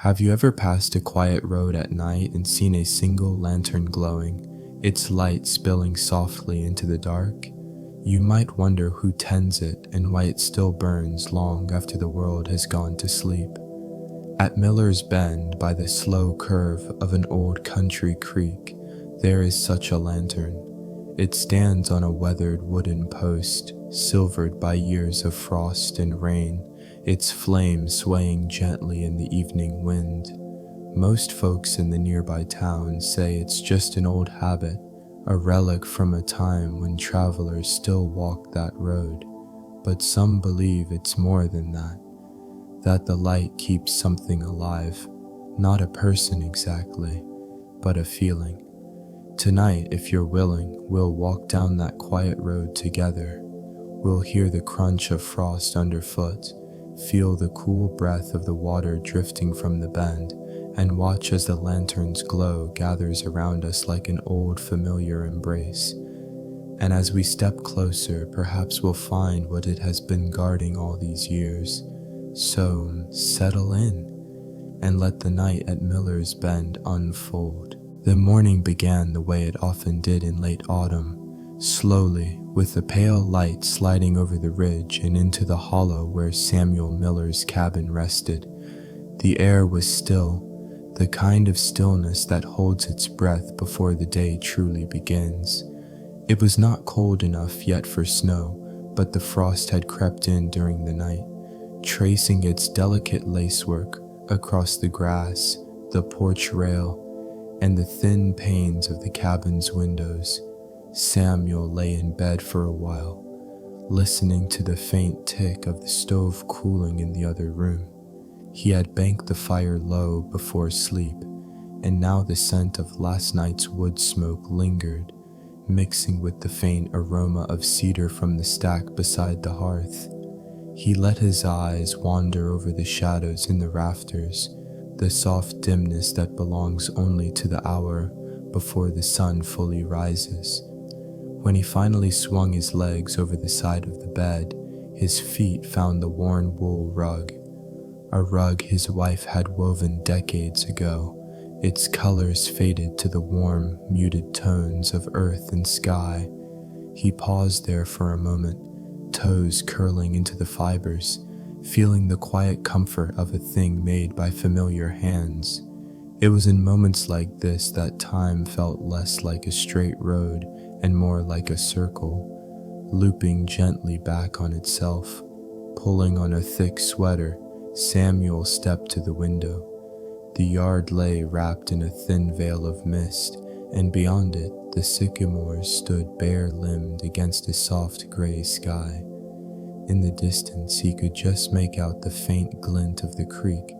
Have you ever passed a quiet road at night and seen a single lantern glowing, its light spilling softly into the dark? You might wonder who tends it and why it still burns long after the world has gone to sleep. At Miller's Bend, by the slow curve of an old country creek, there is such a lantern. It stands on a weathered wooden post, silvered by years of frost and rain, its flame swaying gently in the evening wind. Most folks in the nearby town say it's just an old habit, a relic from a time when travelers still walked that road. But some believe it's more than that the light keeps something alive, not a person exactly, but a feeling. Tonight, if you're willing, we'll walk down that quiet road together. We'll hear the crunch of frost underfoot, feel the cool breath of the water drifting from the bend, and watch as the lantern's glow gathers around us like an old familiar embrace. And as we step closer, perhaps we'll find what it has been guarding all these years. So settle in and let the night at Miller's Bend unfold. The morning began the way it often did in late autumn, slowly, with the pale light sliding over the ridge and into the hollow where Samuel Miller's cabin rested. The air was still, the kind of stillness that holds its breath before the day truly begins. It was not cold enough yet for snow, but the frost had crept in during the night, tracing its delicate lacework across the grass, the porch rail, and the thin panes of the cabin's windows. Samuel lay in bed for a while, listening to the faint tick of the stove cooling in the other room. He had banked the fire low before sleep, and now the scent of last night's wood smoke lingered, mixing with the faint aroma of cedar from the stack beside the hearth. He let his eyes wander over the shadows in the rafters, the soft dimness that belongs only to the hour before the sun fully rises. When he finally swung his legs over the side of the bed, his feet found the worn wool rug, a rug his wife had woven decades ago, its colors faded to the warm, muted tones of earth and sky. He paused there for a moment, toes curling into the fibers, feeling the quiet comfort of a thing made by familiar hands. It was in moments like this that time felt less like a straight road and more like a circle, looping gently back on itself. Pulling on a thick sweater, Samuel stepped to the window. The yard lay wrapped in a thin veil of mist, and beyond it, the sycamores stood bare-limbed against a soft gray sky. In the distance, he could just make out the faint glint of the creek,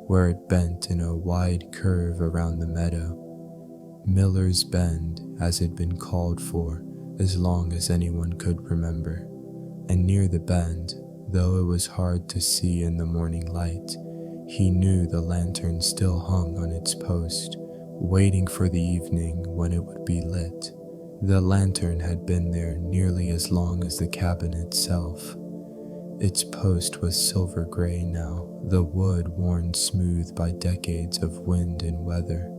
where it bent in a wide curve around the meadow. Miller's Bend, as had been called for as long as anyone could remember. And near the bend, though it was hard to see in the morning light, he knew the lantern still hung on its post, waiting for the evening when it would be lit. The lantern had been there nearly as long as the cabin itself. Its post was silver gray now, the wood worn smooth by decades of wind and weather.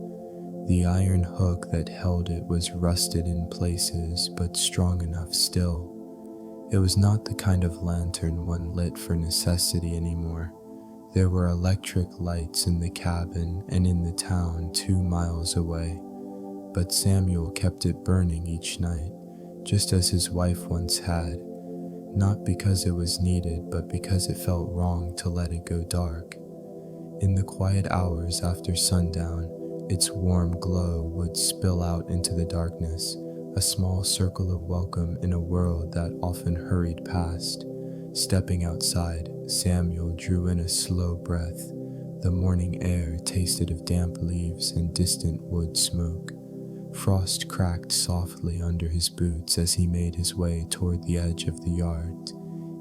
The iron hook that held it was rusted in places, but strong enough still. It was not the kind of lantern one lit for necessity anymore. There were electric lights in the cabin and in the town 2 miles away, but Samuel kept it burning each night, just as his wife once had. Not because it was needed, but because it felt wrong to let it go dark. In the quiet hours after sundown, its warm glow would spill out into the darkness, a small circle of welcome in a world that often hurried past. Stepping outside, Samuel drew in a slow breath. The morning air tasted of damp leaves and distant wood smoke. Frost cracked softly under his boots as he made his way toward the edge of the yard.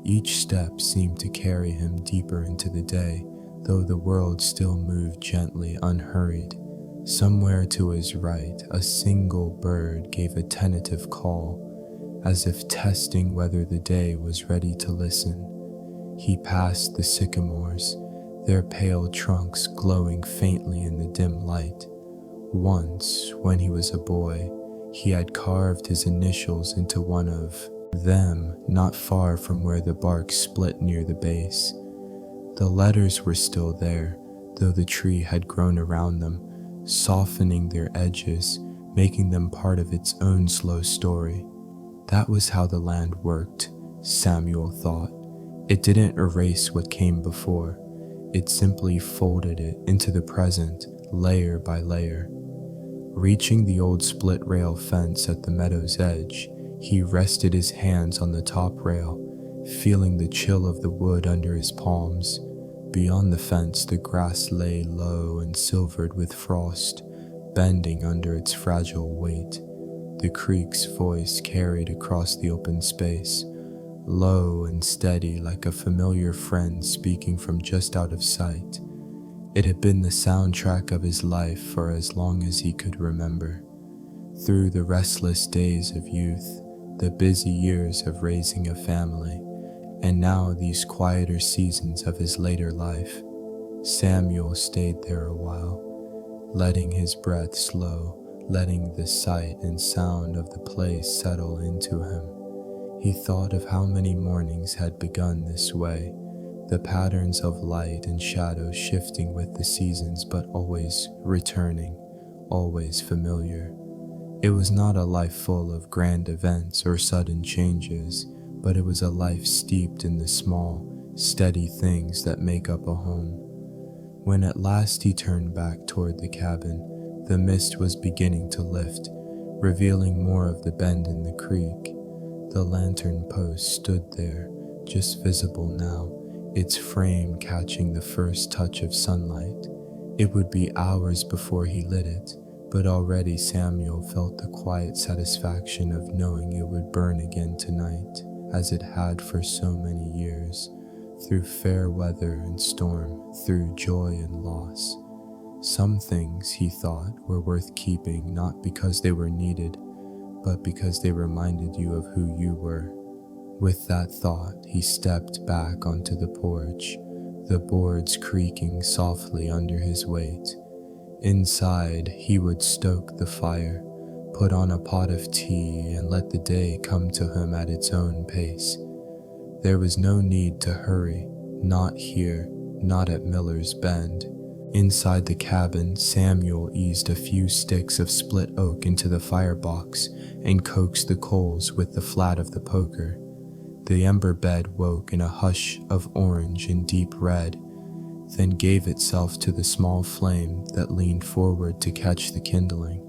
Each step seemed to carry him deeper into the day, though the world still moved gently, unhurried. Somewhere to his right, a single bird gave a tentative call, as if testing whether the day was ready to listen. He passed the sycamores, their pale trunks glowing faintly in the dim light. Once, when he was a boy, he had carved his initials into one of them not far from where the bark split near the base. The letters were still there, though the tree had grown around them, softening their edges, making them part of its own slow story. That was how the land worked, Samuel thought. It didn't erase what came before. It simply folded it into the present, layer by layer. Reaching the old split rail fence at the meadow's edge, he rested his hands on the top rail, feeling the chill of the wood under his palms. Beyond the fence, the grass lay low and silvered with frost, bending under its fragile weight. The creek's voice carried across the open space, low and steady like a familiar friend speaking from just out of sight. It had been the soundtrack of his life for as long as he could remember. Through the restless days of youth, the busy years of raising a family, and now these quieter seasons of his later life, Samuel stayed there a while, letting his breath slow, letting the sight and sound of the place settle into him. He thought of how many mornings had begun this way, the patterns of light and shadow shifting with the seasons but always returning, always familiar. It was not a life full of grand events or sudden changes, but it was a life steeped in the small, steady things that make up a home. When at last he turned back toward the cabin, the mist was beginning to lift, revealing more of the bend in the creek. The lantern post stood there, just visible now, its frame catching the first touch of sunlight. It would be hours before he lit it, but already Samuel felt the quiet satisfaction of knowing it would burn again tonight, as it had for so many years, through fair weather and storm, through joy and loss. Some things, he thought, were worth keeping not because they were needed, but because they reminded you of who you were. With that thought, he stepped back onto the porch, the boards creaking softly under his weight. Inside, he would stoke the fire, put on a pot of tea, and let the day come to him at its own pace. There was no need to hurry, not here, not at Miller's Bend. Inside the cabin, Samuel eased a few sticks of split oak into the firebox and coaxed the coals with the flat of the poker. The ember bed woke in a hush of orange and deep red, then gave itself to the small flame that leaned forward to catch the kindling.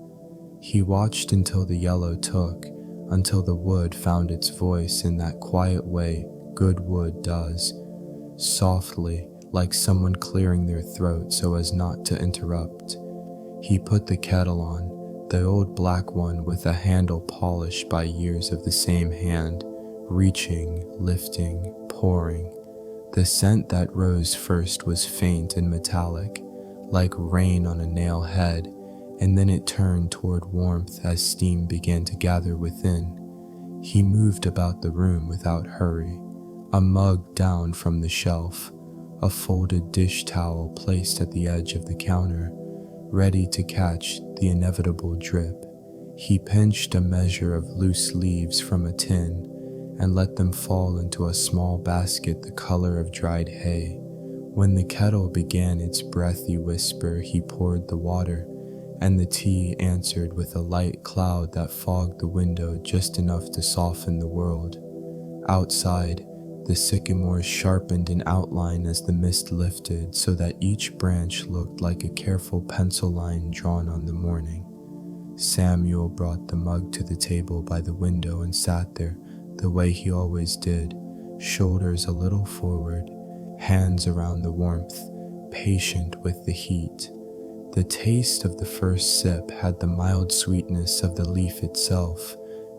He watched until the yellow took, until the wood found its voice in that quiet way good wood does, softly, like someone clearing their throat so as not to interrupt. He put the kettle on, the old black one with a handle polished by years of the same hand, reaching, lifting, pouring. The scent that rose first was faint and metallic, like rain on a nail head, and then it turned toward warmth as steam began to gather within. He moved about the room without hurry, a mug down from the shelf, a folded dish towel placed at the edge of the counter, ready to catch the inevitable drip. He pinched a measure of loose leaves from a tin and let them fall into a small basket the color of dried hay. When the kettle began its breathy whisper, he poured the water, and the tea answered with a light cloud that fogged the window just enough to soften the world. Outside, the sycamores sharpened in outline as the mist lifted so that each branch looked like a careful pencil line drawn on the morning. Samuel brought the mug to the table by the window and sat there, the way he always did, shoulders a little forward, hands around the warmth, patient with the heat. The taste of the first sip had the mild sweetness of the leaf itself,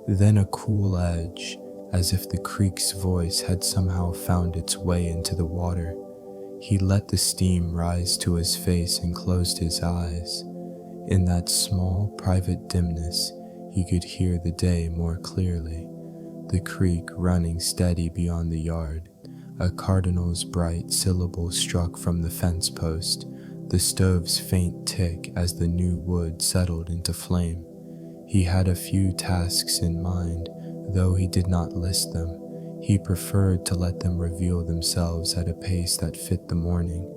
then a cool edge, as if the creek's voice had somehow found its way into the water. He let the steam rise to his face and closed his eyes. In that small, private dimness, he could hear the day more clearly. The creek running steady beyond the yard, A cardinal's bright syllable struck from the fence post, the stove's faint tick as the new wood settled into flame. He had a few tasks in mind, though he did not list them. He preferred to let them reveal themselves at a pace that fit the morning.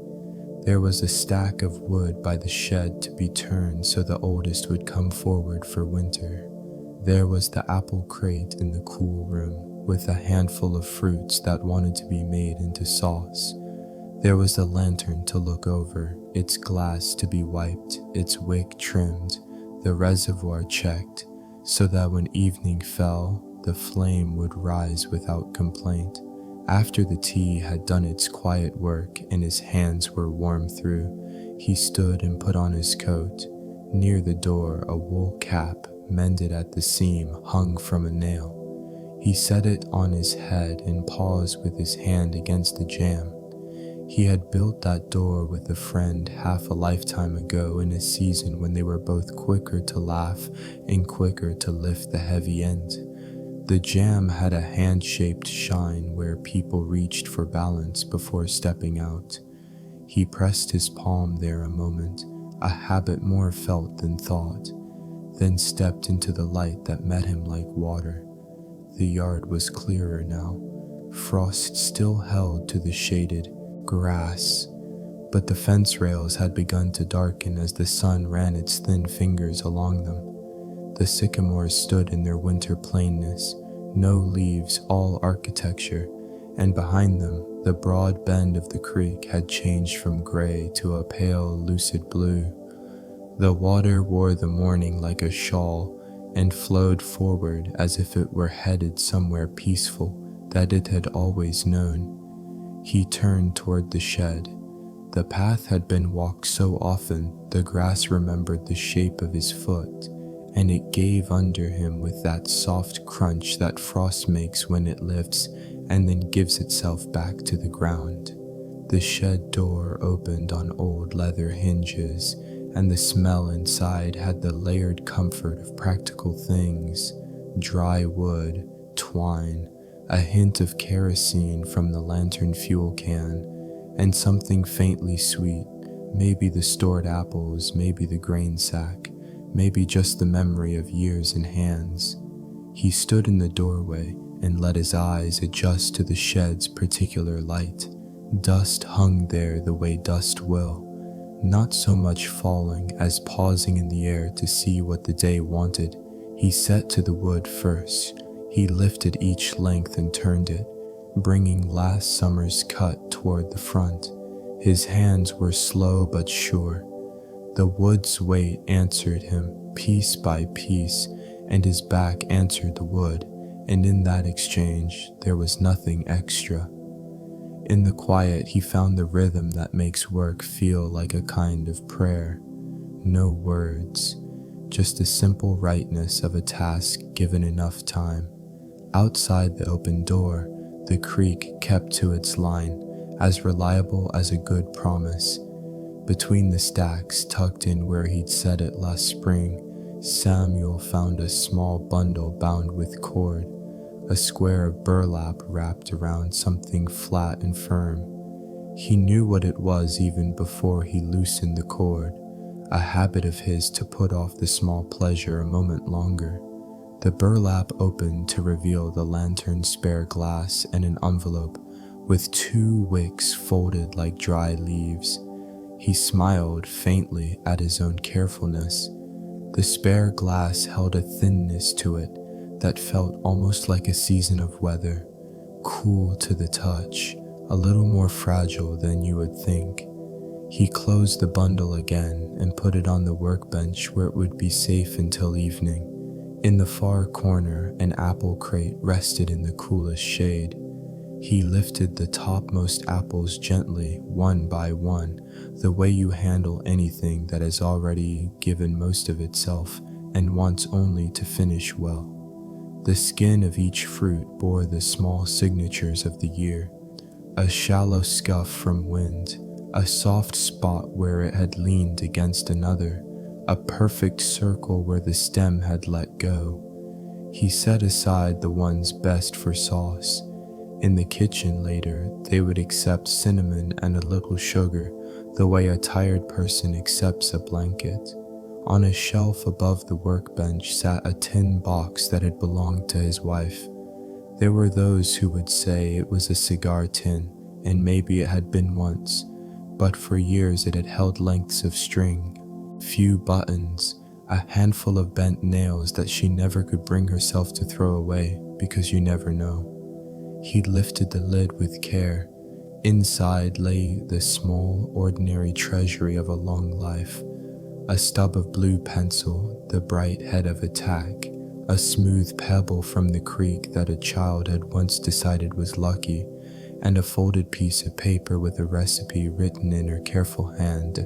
There was a stack of wood by the shed to be turned so the oldest would come forward for winter. There was the apple crate in the cool room, with a handful of fruits that wanted to be made into sauce. There was the lantern to look over, its glass to be wiped, its wick trimmed, the reservoir checked, so that when evening fell, the flame would rise without complaint. After the tea had done its quiet work and his hands were warm through, he stood and put on his coat. Near the door, a wool cap, mended at the seam, hung from a nail. He set it on his head and paused with his hand against the jamb. He had built that door with a friend half a lifetime ago in a season when they were both quicker to laugh and quicker to lift the heavy end. The jamb had a hand-shaped shine where people reached for balance before stepping out. He pressed his palm there a moment, a habit more felt than thought, then stepped into the light that met him like water. The yard was clearer now. Frost still held to the shaded grass, but the fence rails had begun to darken as the sun ran its thin fingers along them. The sycamores stood in their winter plainness, no leaves, all architecture, and behind them, the broad bend of the creek had changed from gray to a pale, lucid blue. The water wore the morning like a shawl and flowed forward as if it were headed somewhere peaceful that it had always known. He turned toward the shed. The path had been walked so often, the grass remembered the shape of his foot, and it gave under him with that soft crunch that frost makes when it lifts and then gives itself back to the ground. The shed door opened on old leather hinges, and the smell inside had the layered comfort of practical things: dry wood, twine, a hint of kerosene from the lantern fuel can, and something faintly sweet, maybe the stored apples, maybe the grain sack, maybe just the memory of years in hands. He stood in the doorway and let his eyes adjust to the shed's particular light. Dust hung there the way dust will, not so much falling as pausing in the air to see what the day wanted. He set to the wood first. He lifted each length and turned it, bringing last summer's cut toward the front. His hands were slow but sure. The wood's weight answered him piece by piece, and his back answered the wood, and in that exchange there was nothing extra. In the quiet, he found the rhythm that makes work feel like a kind of prayer. No words, just the simple rightness of a task given enough time. Outside the open door, the creek kept to its line, as reliable as a good promise. Between the stacks, tucked in where he'd set it last spring, Samuel found a small bundle bound with cord, a square of burlap wrapped around something flat and firm. He knew what it was even before he loosened the cord, a habit of his to put off the small pleasure a moment longer. The burlap opened to reveal the lantern's spare glass and an envelope with 2 wicks folded like dry leaves. He smiled faintly at his own carefulness. The spare glass held a thinness to it that felt almost like a season of weather, cool to the touch, a little more fragile than you would think. He closed the bundle again and put it on the workbench where it would be safe until evening. In the far corner, an apple crate rested in the coolest shade. He lifted the topmost apples gently, one by one, the way you handle anything that has already given most of itself and wants only to finish well. The skin of each fruit bore the small signatures of the year: a shallow scuff from wind, a soft spot where it had leaned against another, a perfect circle where the stem had let go. He set aside the ones best for sauce, In the kitchen later, they would accept cinnamon and a little sugar, the way a tired person accepts a blanket. On a shelf above the workbench sat a tin box that had belonged to his wife. There were those who would say it was a cigar tin, and maybe it had been once, but for years it had held lengths of string, few buttons, a handful of bent nails that she never could bring herself to throw away, because you never know. He lifted the lid with care. Inside lay the small, ordinary treasury of a long life. A stub of blue pencil, the bright head of a tack, a smooth pebble from the creek that a child had once decided was lucky, and a folded piece of paper with a recipe written in her careful hand.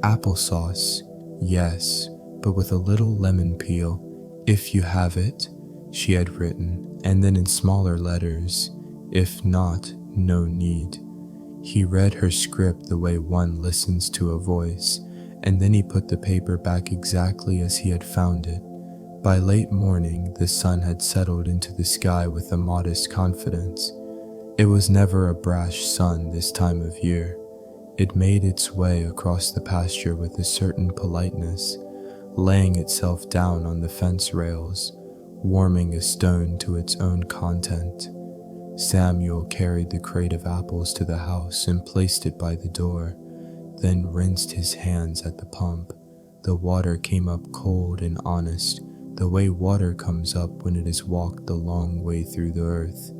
Applesauce, yes, but with a little lemon peel, if you have it, she had written, and then in smaller letters, if not, no need. He read her script the way one listens to a voice, and then he put the paper back exactly as he had found it. By late morning, the sun had settled into the sky with a modest confidence. It was never a brash sun this time of year. It made its way across the pasture with a certain politeness, laying itself down on the fence rails, warming a stone to its own content. Samuel carried the crate of apples to the house and placed it by the door, then rinsed his hands at the pump. The water came up cold and honest, the way water comes up when it has walked the long way through the earth.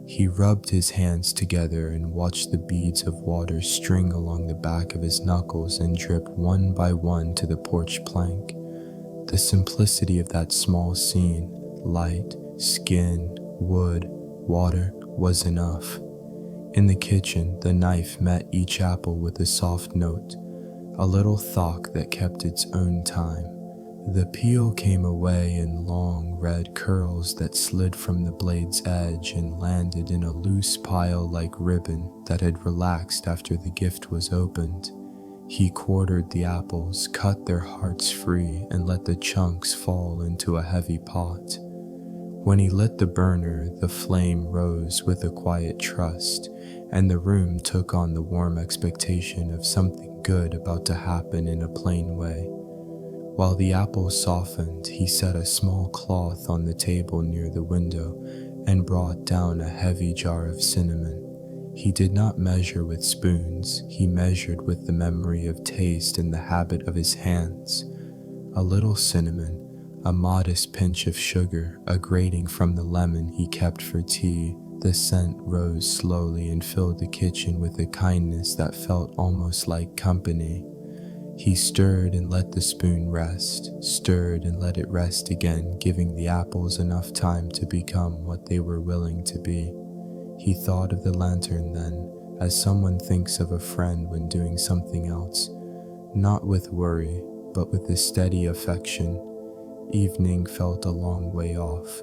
He rubbed his hands together and watched the beads of water string along the back of his knuckles and drip one by one to the porch plank. The simplicity of that small scene, light, skin, wood, water, was enough. In the kitchen, the knife met each apple with a soft note, a little thought that kept its own time. The peel came away in long red curls that slid from the blade's edge and landed in a loose pile like ribbon that had relaxed after the gift was opened. He quartered the apples, cut their hearts free, and let the chunks fall into a heavy pot. When he lit the burner, the flame rose with a quiet trust, and the room took on the warm expectation of something good about to happen in a plain way. While the apples softened, he set a small cloth on the table near the window and brought down a heavy jar of cinnamon. He did not measure with spoons, he measured with the memory of taste and the habit of his hands. A little cinnamon, a modest pinch of sugar, a grating from the lemon he kept for tea. The scent rose slowly and filled the kitchen with a kindness that felt almost like company. He stirred and let the spoon rest, stirred and let it rest again, giving the apples enough time to become what they were willing to be. He thought of the lantern then, as someone thinks of a friend when doing something else, not with worry, but with a steady affection. Evening felt a long way off,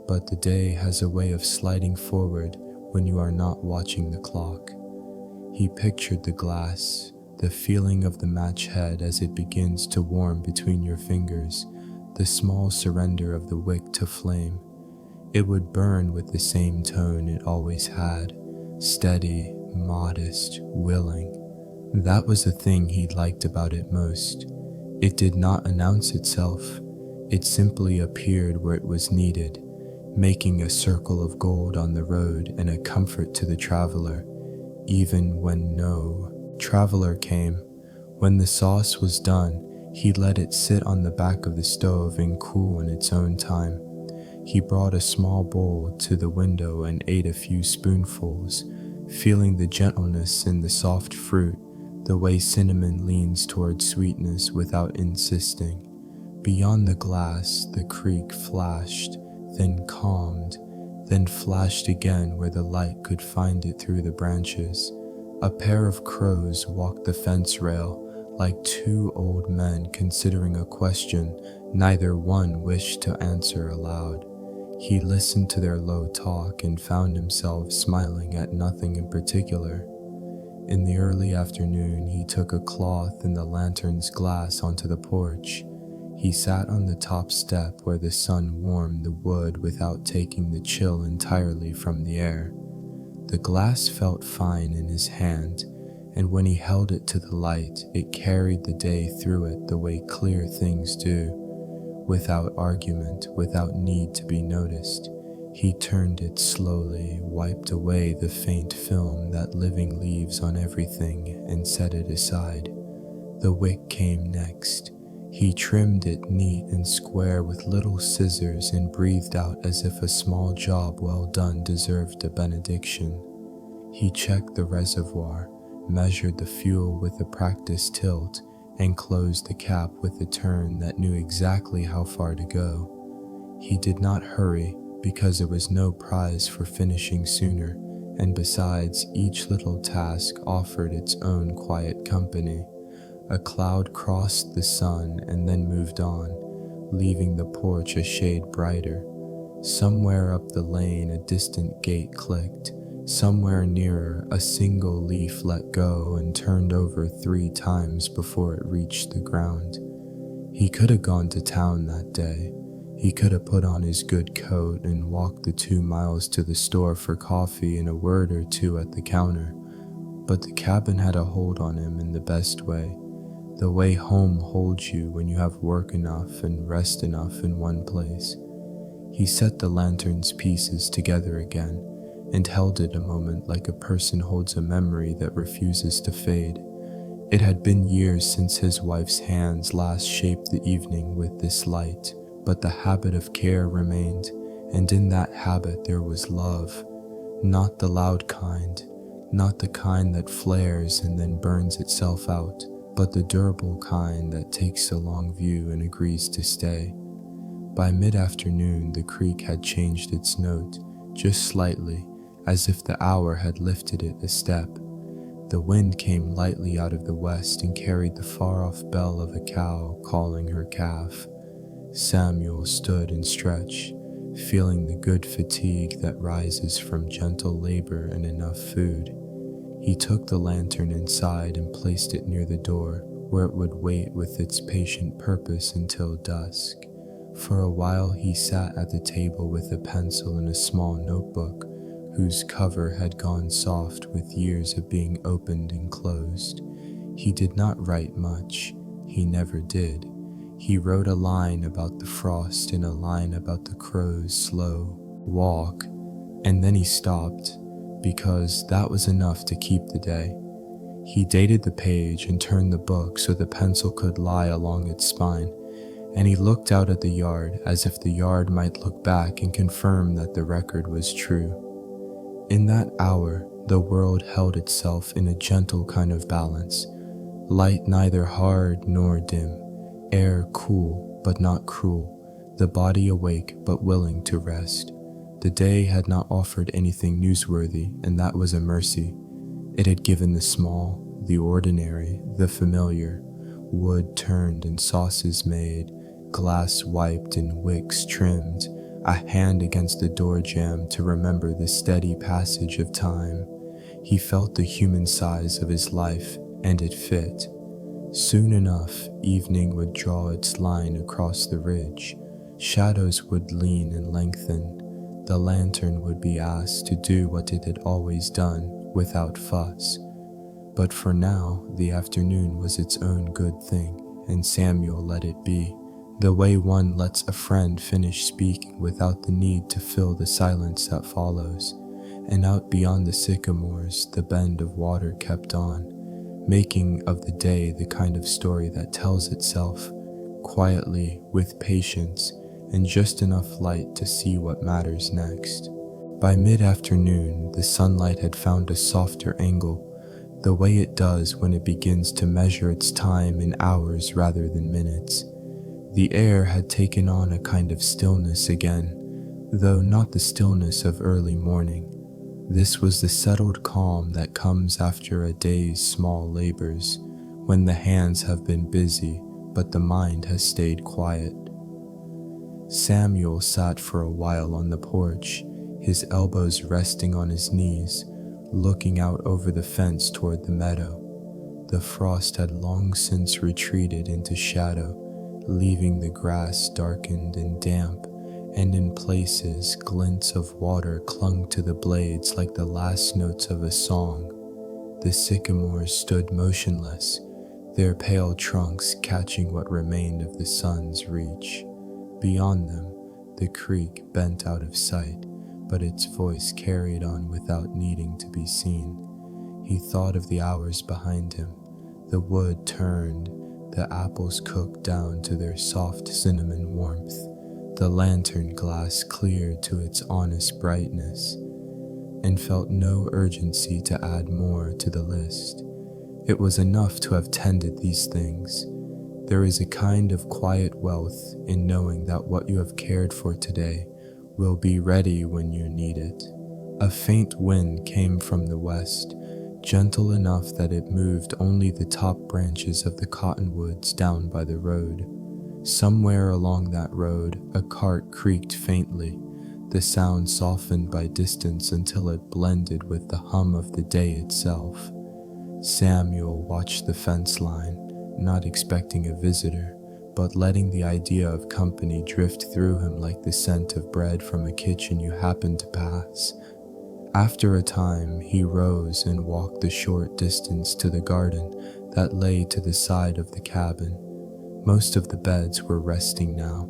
but the day has a way of sliding forward when you are not watching the clock. He pictured the glass, the feeling of the match head as it begins to warm between your fingers, the small surrender of the wick to flame. It would burn with the same tone it always had, steady, modest, willing. That was the thing he liked about it most. It did not announce itself. It simply appeared where it was needed, making a circle of gold on the road and a comfort to the traveler, even when no traveler came. When the sauce was done, he let it sit on the back of the stove and cool in its own time. He brought a small bowl to the window and ate a few spoonfuls, feeling the gentleness in the soft fruit, the way cinnamon leans toward sweetness without insisting. Beyond the glass, the creek flashed, then calmed, then flashed again where the light could find it through the branches. A pair of crows walked the fence rail like two old men considering a question neither one wished to answer aloud. He listened to their low talk and found himself smiling at nothing in particular. In the early afternoon, he took a cloth and the lantern's glass onto the porch. He sat on the top step where the sun warmed the wood without taking the chill entirely from the air. The glass felt fine in his hand, and when he held it to the light, it carried the day through it the way clear things do, without argument, without need to be noticed. He turned it slowly, wiped away the faint film that living leaves on everything, and set it aside. The wick came next. He trimmed it neat and square with little scissors and breathed out as if a small job well done deserved a benediction. He checked the reservoir, measured the fuel with a practiced tilt, and closed the cap with a turn that knew exactly how far to go. He did not hurry, because there was no prize for finishing sooner, and besides, each little task offered its own quiet company. A cloud crossed the sun and then moved on, leaving the porch a shade brighter. Somewhere up the lane a distant gate clicked. Somewhere nearer, a single leaf let go and turned over 3 times before it reached the ground. He could have gone to town that day. He could have put on his good coat and walked the 2 miles to the store for coffee and a word or two at the counter. But the cabin had a hold on him in the best way. The way home holds you when you have work enough and rest enough in one place. He set the lantern's pieces together again and held it a moment like a person holds a memory that refuses to fade. It had been years since his wife's hands last shaped the evening with this light, but the habit of care remained, and in that habit there was love. Not the loud kind, not the kind that flares and then burns itself out, but the durable kind that takes a long view and agrees to stay. By mid-afternoon, the creek had changed its note, just slightly, as if the hour had lifted it a step. The wind came lightly out of the west and carried the far-off bell of a cow calling her calf. Samuel stood and stretched, feeling the good fatigue that rises from gentle labor and enough food. He took the lantern inside and placed it near the door, where it would wait with its patient purpose until dusk. For a while he sat at the table with a pencil and a small notebook, whose cover had gone soft with years of being opened and closed. He did not write much. He never did. He wrote a line about the frost and a line about the crow's slow walk, and then he stopped, because that was enough to keep the day. He dated the page and turned the book so the pencil could lie along its spine, and he looked out at the yard as if the yard might look back and confirm that the record was true. In that hour, the world held itself in a gentle kind of balance, light neither hard nor dim, air cool but not cruel, the body awake but willing to rest. The day had not offered anything newsworthy, and that was a mercy. It had given the small, the ordinary, the familiar, wood turned and sauces made, glass wiped and wicks trimmed, a hand against the door jamb to remember the steady passage of time. He felt the human size of his life, and it fit. Soon enough, evening would draw its line across the ridge. Shadows would lean and lengthen. The lantern would be asked to do what it had always done, without fuss. But for now, the afternoon was its own good thing, and Samuel let it be, the way one lets a friend finish speaking without the need to fill the silence that follows. And out beyond the sycamores, the bend of water kept on, making of the day the kind of story that tells itself, quietly, with patience, and just enough light to see what matters next. By mid-afternoon, the sunlight had found a softer angle, the way it does when it begins to measure its time in hours rather than minutes. The air had taken on a kind of stillness again, though not the stillness of early morning. This was the settled calm that comes after a day's small labors, when the hands have been busy, but the mind has stayed quiet. Samuel sat for a while on the porch, his elbows resting on his knees, looking out over the fence toward the meadow. The frost had long since retreated into shadow, leaving the grass darkened and damp, and in places glints of water clung to the blades like the last notes of a song. The sycamores stood motionless, their pale trunks catching what remained of the sun's reach. Beyond them, the creek bent out of sight, but its voice carried on without needing to be seen. He thought of the hours behind him. The wood turned, the apples cooked down to their soft cinnamon warmth. The lantern glass cleared to its honest brightness, and felt no urgency to add more to the list. It was enough to have tended these things. There is a kind of quiet wealth in knowing that what you have cared for today will be ready when you need it. A faint wind came from the west, gentle enough that it moved only the top branches of the cottonwoods down by the road. Somewhere along that road, a cart creaked faintly, the sound softened by distance until it blended with the hum of the day itself. Samuel watched the fence line, not expecting a visitor, but letting the idea of company drift through him like the scent of bread from a kitchen you happen to pass. After a time, he rose and walked the short distance to the garden that lay to the side of the cabin. Most of the beds were resting now,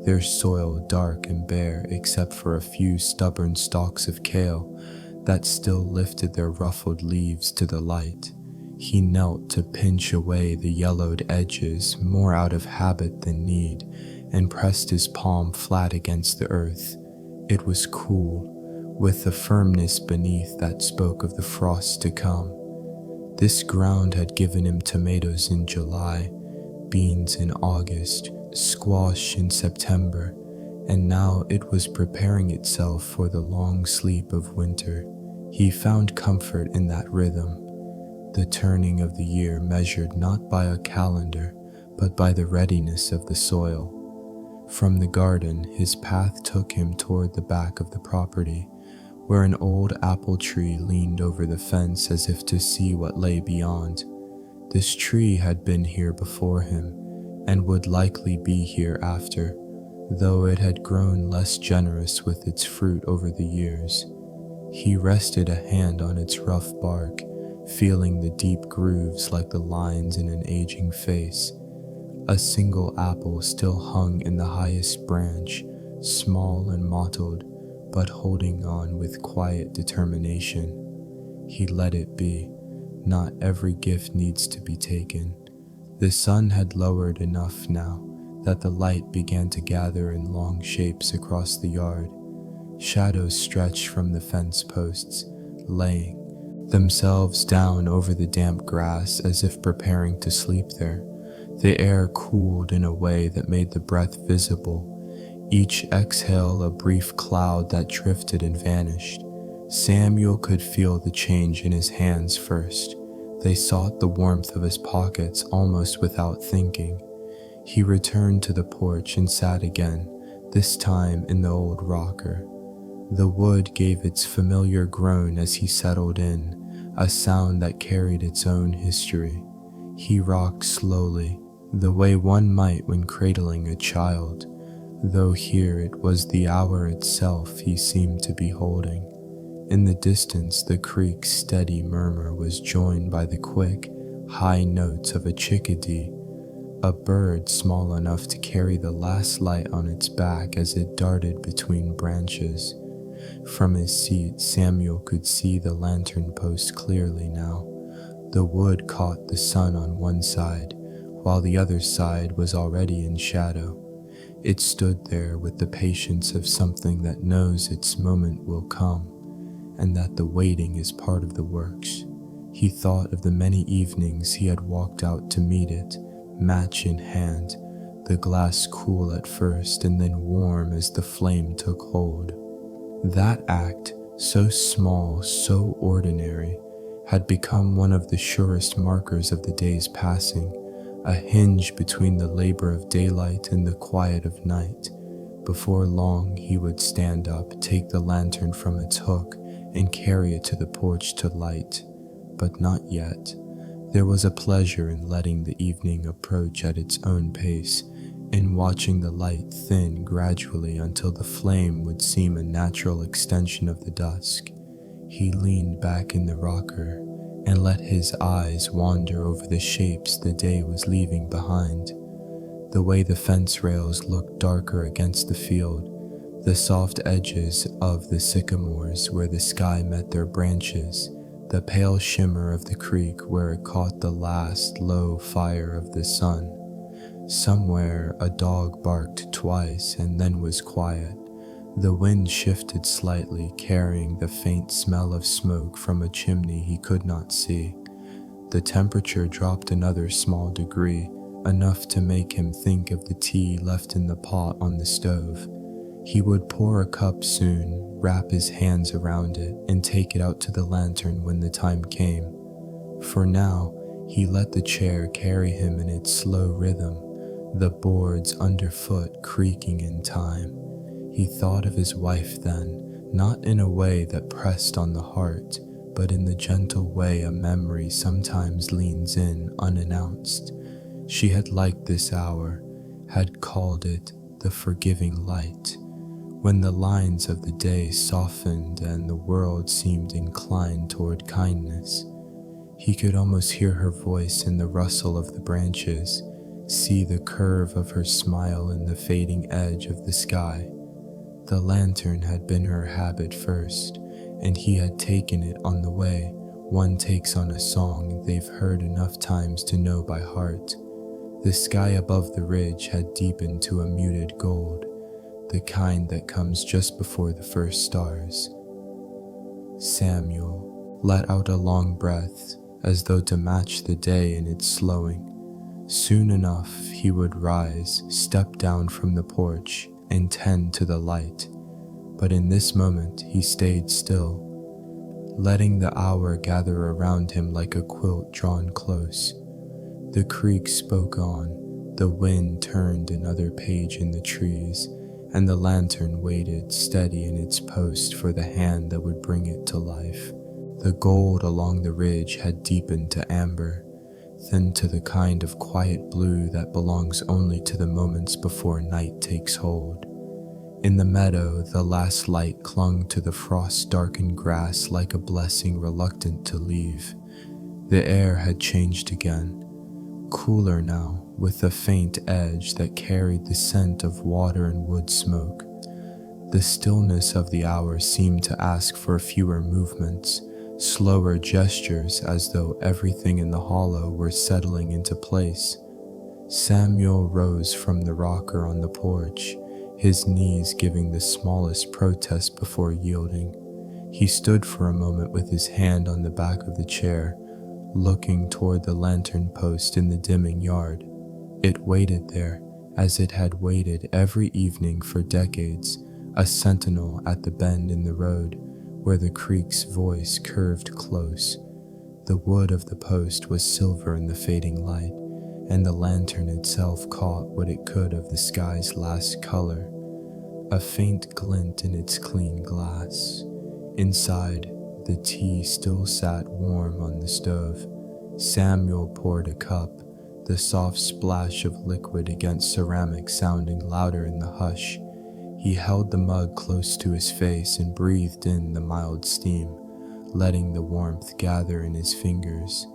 their soil dark and bare except for a few stubborn stalks of kale that still lifted their ruffled leaves to the light. He knelt to pinch away the yellowed edges more out of habit than need, and pressed his palm flat against the earth. It was cool, with a firmness beneath that spoke of the frost to come. This ground had given him tomatoes in July, beans in August, squash in September, and now it was preparing itself for the long sleep of winter. He found comfort in that rhythm, the turning of the year measured not by a calendar, but by the readiness of the soil. From the garden, his path took him toward the back of the property, where an old apple tree leaned over the fence as if to see what lay beyond. This tree had been here before him, and would likely be here after, though it had grown less generous with its fruit over the years. He rested a hand on its rough bark, feeling the deep grooves like the lines in an aging face. A single apple still hung in the highest branch, small and mottled, but holding on with quiet determination. He let it be. Not every gift needs to be taken. The sun had lowered enough now that the light began to gather in long shapes across the yard. Shadows stretched from the fence posts, laying themselves down over the damp grass as if preparing to sleep there. The air cooled in a way that made the breath visible, each exhale a brief cloud that drifted and vanished. Samuel could feel the change in his hands first. They sought the warmth of his pockets almost without thinking. He returned to the porch and sat again, this time in the old rocker. The wood gave its familiar groan as he settled in, a sound that carried its own history. He rocked slowly, the way one might when cradling a child, though here it was the hour itself he seemed to be holding. In the distance, the creek's steady murmur was joined by the quick, high notes of a chickadee, a bird small enough to carry the last light on its back as it darted between branches. From his seat, Samuel could see the lantern post clearly now. The wood caught the sun on one side, while the other side was already in shadow. It stood there with the patience of something that knows its moment will come, and that the waiting is part of the works. He thought of the many evenings he had walked out to meet it, match in hand, the glass cool at first and then warm as the flame took hold. That act, so small, so ordinary, had become one of the surest markers of the day's passing, a hinge between the labor of daylight and the quiet of night. Before long, he would stand up, take the lantern from its hook, and carry it to the porch to light. But not yet. There was a pleasure in letting the evening approach at its own pace, in watching the light thin gradually until the flame would seem a natural extension of the dusk. He leaned back in the rocker and let his eyes wander over the shapes the day was leaving behind. The way the fence rails looked darker against the field, the soft edges of the sycamores where the sky met their branches, the pale shimmer of the creek where it caught the last low fire of the sun. Somewhere a dog barked twice and then was quiet. The wind shifted slightly, carrying the faint smell of smoke from a chimney he could not see. The temperature dropped another small degree, enough to make him think of the tea left in the pot on the stove. He would pour a cup soon, wrap his hands around it, and take it out to the lantern when the time came. For now, he let the chair carry him in its slow rhythm, the boards underfoot creaking in time. He thought of his wife then, not in a way that pressed on the heart, but in the gentle way a memory sometimes leans in unannounced. She had liked this hour, had called it the forgiving light, when the lines of the day softened and the world seemed inclined toward kindness. He could almost hear her voice in the rustle of the branches, see the curve of her smile in the fading edge of the sky. The lantern had been her habit first, and he had taken it on the way one takes on a song they've heard enough times to know by heart. The sky above the ridge had deepened to a muted gold, the kind that comes just before the first stars. Samuel let out a long breath, as though to match the day in its slowing. Soon enough he would rise, step down from the porch, and tend to the light. But in this moment he stayed still, letting the hour gather around him like a quilt drawn close. The creek spoke on, the wind turned another page in the trees, and the lantern waited steady in its post for the hand that would bring it to life. The gold along the ridge had deepened to amber, then to the kind of quiet blue that belongs only to the moments before night takes hold. In the meadow, the last light clung to the frost-darkened grass like a blessing reluctant to leave. The air had changed again, cooler now, with a faint edge that carried the scent of water and wood smoke. The stillness of the hour seemed to ask for fewer movements, slower gestures, as though everything in the hollow were settling into place. Samuel rose from the rocker on the porch, his knees giving the smallest protest before yielding. He stood for a moment with his hand on the back of the chair, looking toward the lantern post in the dimming yard. It waited there, as it had waited every evening for decades, a sentinel at the bend in the road, where the creek's voice curved close. The wood of the post was silver in the fading light, and the lantern itself caught what it could of the sky's last color, a faint glint in its clean glass. Inside, the tea still sat warm on the stove. Samuel poured a cup, the soft splash of liquid against ceramic sounding louder in the hush. He held the mug close to his face and breathed in the mild steam, letting the warmth gather in his fingers.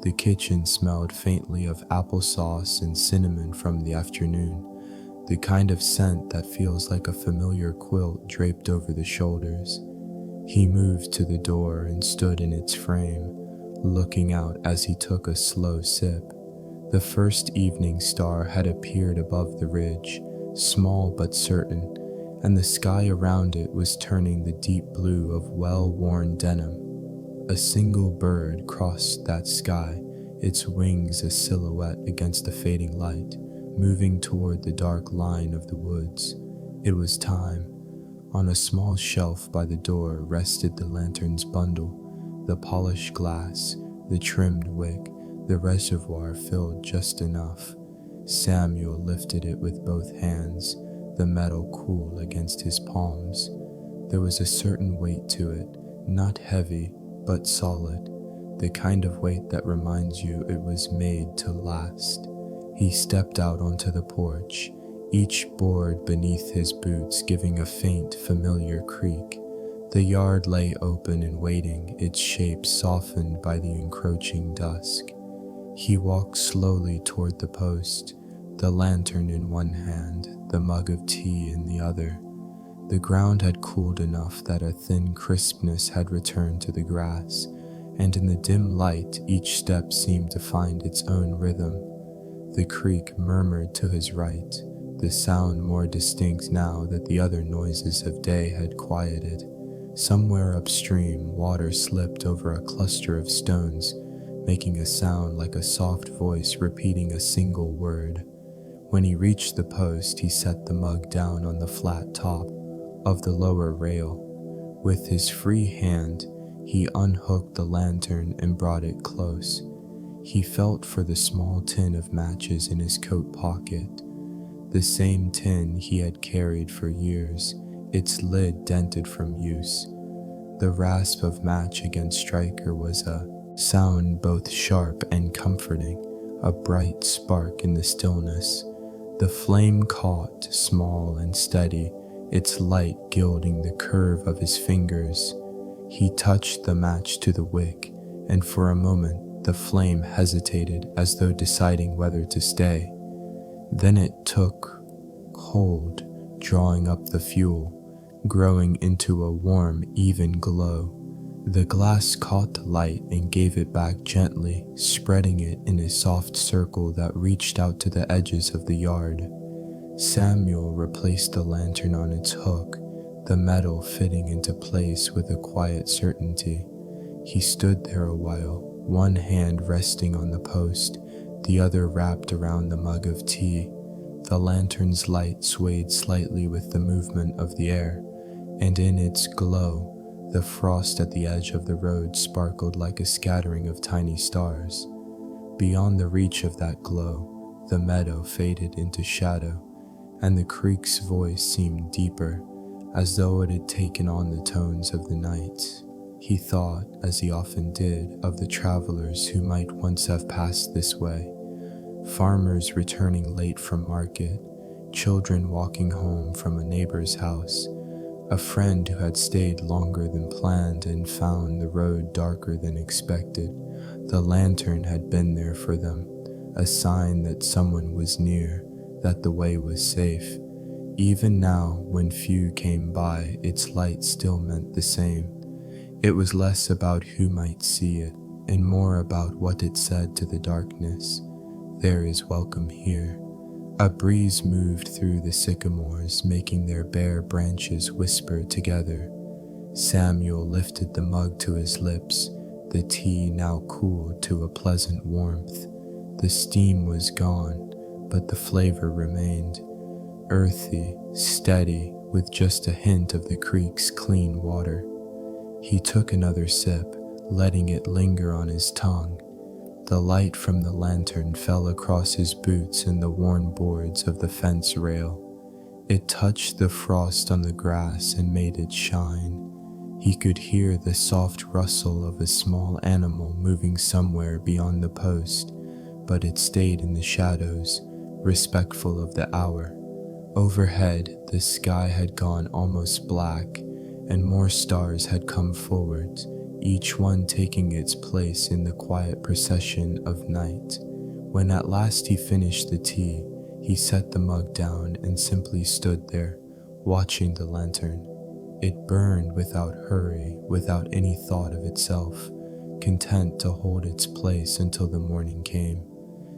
The kitchen smelled faintly of applesauce and cinnamon from the afternoon, the kind of scent that feels like a familiar quilt draped over the shoulders. He moved to the door and stood in its frame, looking out as he took a slow sip. The first evening star had appeared above the ridge, small but certain, and the sky around it was turning the deep blue of well-worn denim. A single bird crossed that sky, its wings a silhouette against the fading light, moving toward the dark line of the woods. It was time. On a small shelf by the door rested the lantern's bundle, the polished glass, the trimmed wick, the reservoir filled just enough. Samuel lifted it with both hands, the metal cool against his palms. There was a certain weight to it, not heavy, but solid, the kind of weight that reminds you it was made to last. He stepped out onto the porch, each board beneath his boots giving a faint, familiar creak. The yard lay open and waiting, its shape softened by the encroaching dusk. He walked slowly toward the post, the lantern in one hand, the mug of tea in the other. The ground had cooled enough that a thin crispness had returned to the grass, and in the dim light each step seemed to find its own rhythm. The creek murmured to his right, the sound more distinct now that the other noises of day had quieted. Somewhere upstream, water slipped over a cluster of stones, making a sound like a soft voice repeating a single word. When he reached the post, he set the mug down on the flat top of the lower rail. With his free hand, he unhooked the lantern and brought it close. He felt for the small tin of matches in his coat pocket, the same tin he had carried for years, its lid dented from use. The rasp of match against striker was a sound both sharp and comforting, a bright spark in the stillness. The flame caught, small and steady, its light gilding the curve of his fingers. He touched the match to the wick, and for a moment the flame hesitated as though deciding whether to stay. Then it took hold, drawing up the fuel, growing into a warm, even glow. The glass caught the light and gave it back gently, spreading it in a soft circle that reached out to the edges of the yard. Samuel replaced the lantern on its hook, the metal fitting into place with a quiet certainty. He stood there a while, one hand resting on the post, the other wrapped around the mug of tea. The lantern's light swayed slightly with the movement of the air, and in its glow, the frost at the edge of the road sparkled like a scattering of tiny stars. Beyond the reach of that glow, the meadow faded into shadow, and the creek's voice seemed deeper, as though it had taken on the tones of the night. He thought, as he often did, of the travelers who might once have passed this way. Farmers returning late from market, children walking home from a neighbor's house, a friend who had stayed longer than planned and found the road darker than expected. The lantern had been there for them, a sign that someone was near, that the way was safe. Even now, when few came by, its light still meant the same. It was less about who might see it, and more about what it said to the darkness. There is welcome here. A breeze moved through the sycamores, making their bare branches whisper together. Samuel lifted the mug to his lips, the tea now cooled to a pleasant warmth. The steam was gone, but the flavor remained, earthy, steady, with just a hint of the creek's clean water. He took another sip, letting it linger on his tongue. The light from the lantern fell across his boots and the worn boards of the fence rail. It touched the frost on the grass and made it shine. He could hear the soft rustle of a small animal moving somewhere beyond the post, but it stayed in the shadows, respectful of the hour. Overhead, the sky had gone almost black, and more stars had come forward, each one taking its place in the quiet procession of night. When at last he finished the tea, he set the mug down and simply stood there, watching the lantern. It burned without hurry, without any thought of itself, content to hold its place until the morning came.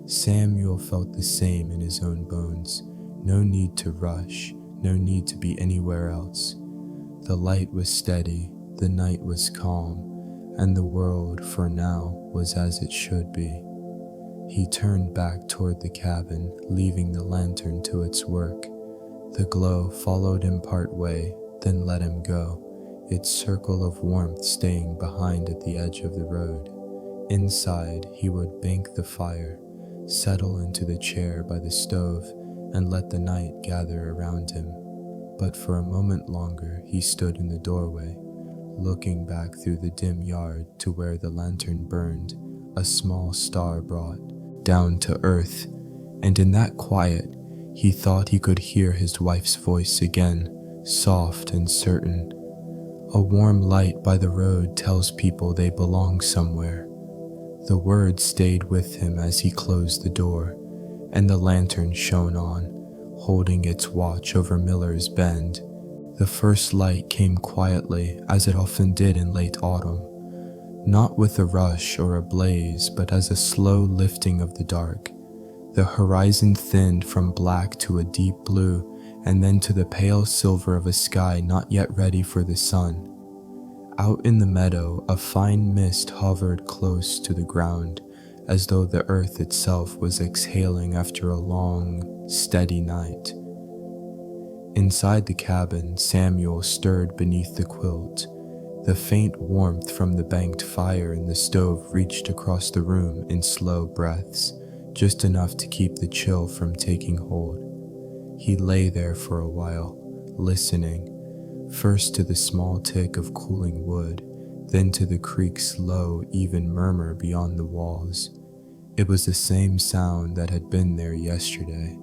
Samuel felt the same in his own bones. No need to rush, no need to be anywhere else. The light was steady, the night was calm, and the world, for now, was as it should be. He turned back toward the cabin, leaving the lantern to its work. The glow followed him part way, then let him go, its circle of warmth staying behind at the edge of the road. Inside, he would bank the fire, settle into the chair by the stove, and let the night gather around him. But for a moment longer, he stood in the doorway, looking back through the dim yard to where the lantern burned, a small star brought down to earth. and in that quiet, he thought he could hear his wife's voice again, soft and certain. A warm light by the road tells people they belong somewhere. The word stayed with him as he closed the door, and the lantern shone on, holding its watch over Miller's Bend. The first light came quietly, as it often did in late autumn, not with a rush or a blaze, but as a slow lifting of the dark. The horizon thinned from black to a deep blue, and then to the pale silver of a sky not yet ready for the sun. Out in the meadow, a fine mist hovered close to the ground, as though the earth itself was exhaling after a long, steady night. Inside the cabin, Samuel stirred beneath the quilt. The faint warmth from the banked fire in the stove reached across the room in slow breaths, just enough to keep the chill from taking hold. He lay there for a while, listening, first to the small tick of cooling wood, then to the creak's low, even murmur beyond the walls. It was the same sound that had been there yesterday,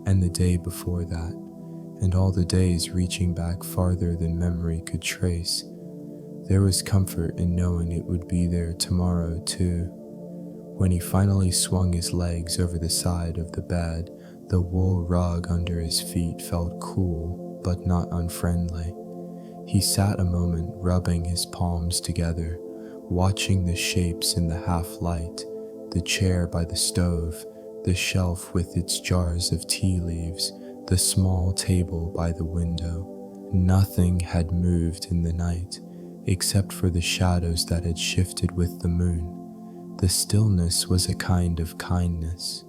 and the day before that, and all the days reaching back farther than memory could trace. There was comfort in knowing it would be there tomorrow too. When he finally swung his legs over the side of the bed, the wool rug under his feet felt cool, but not unfriendly. He sat a moment, rubbing his palms together, watching the shapes in the half-light, the chair by the stove, the shelf with its jars of tea leaves, the small table by the window. Nothing had moved in the night, except for the shadows that had shifted with the moon. The stillness was a kind of kindness.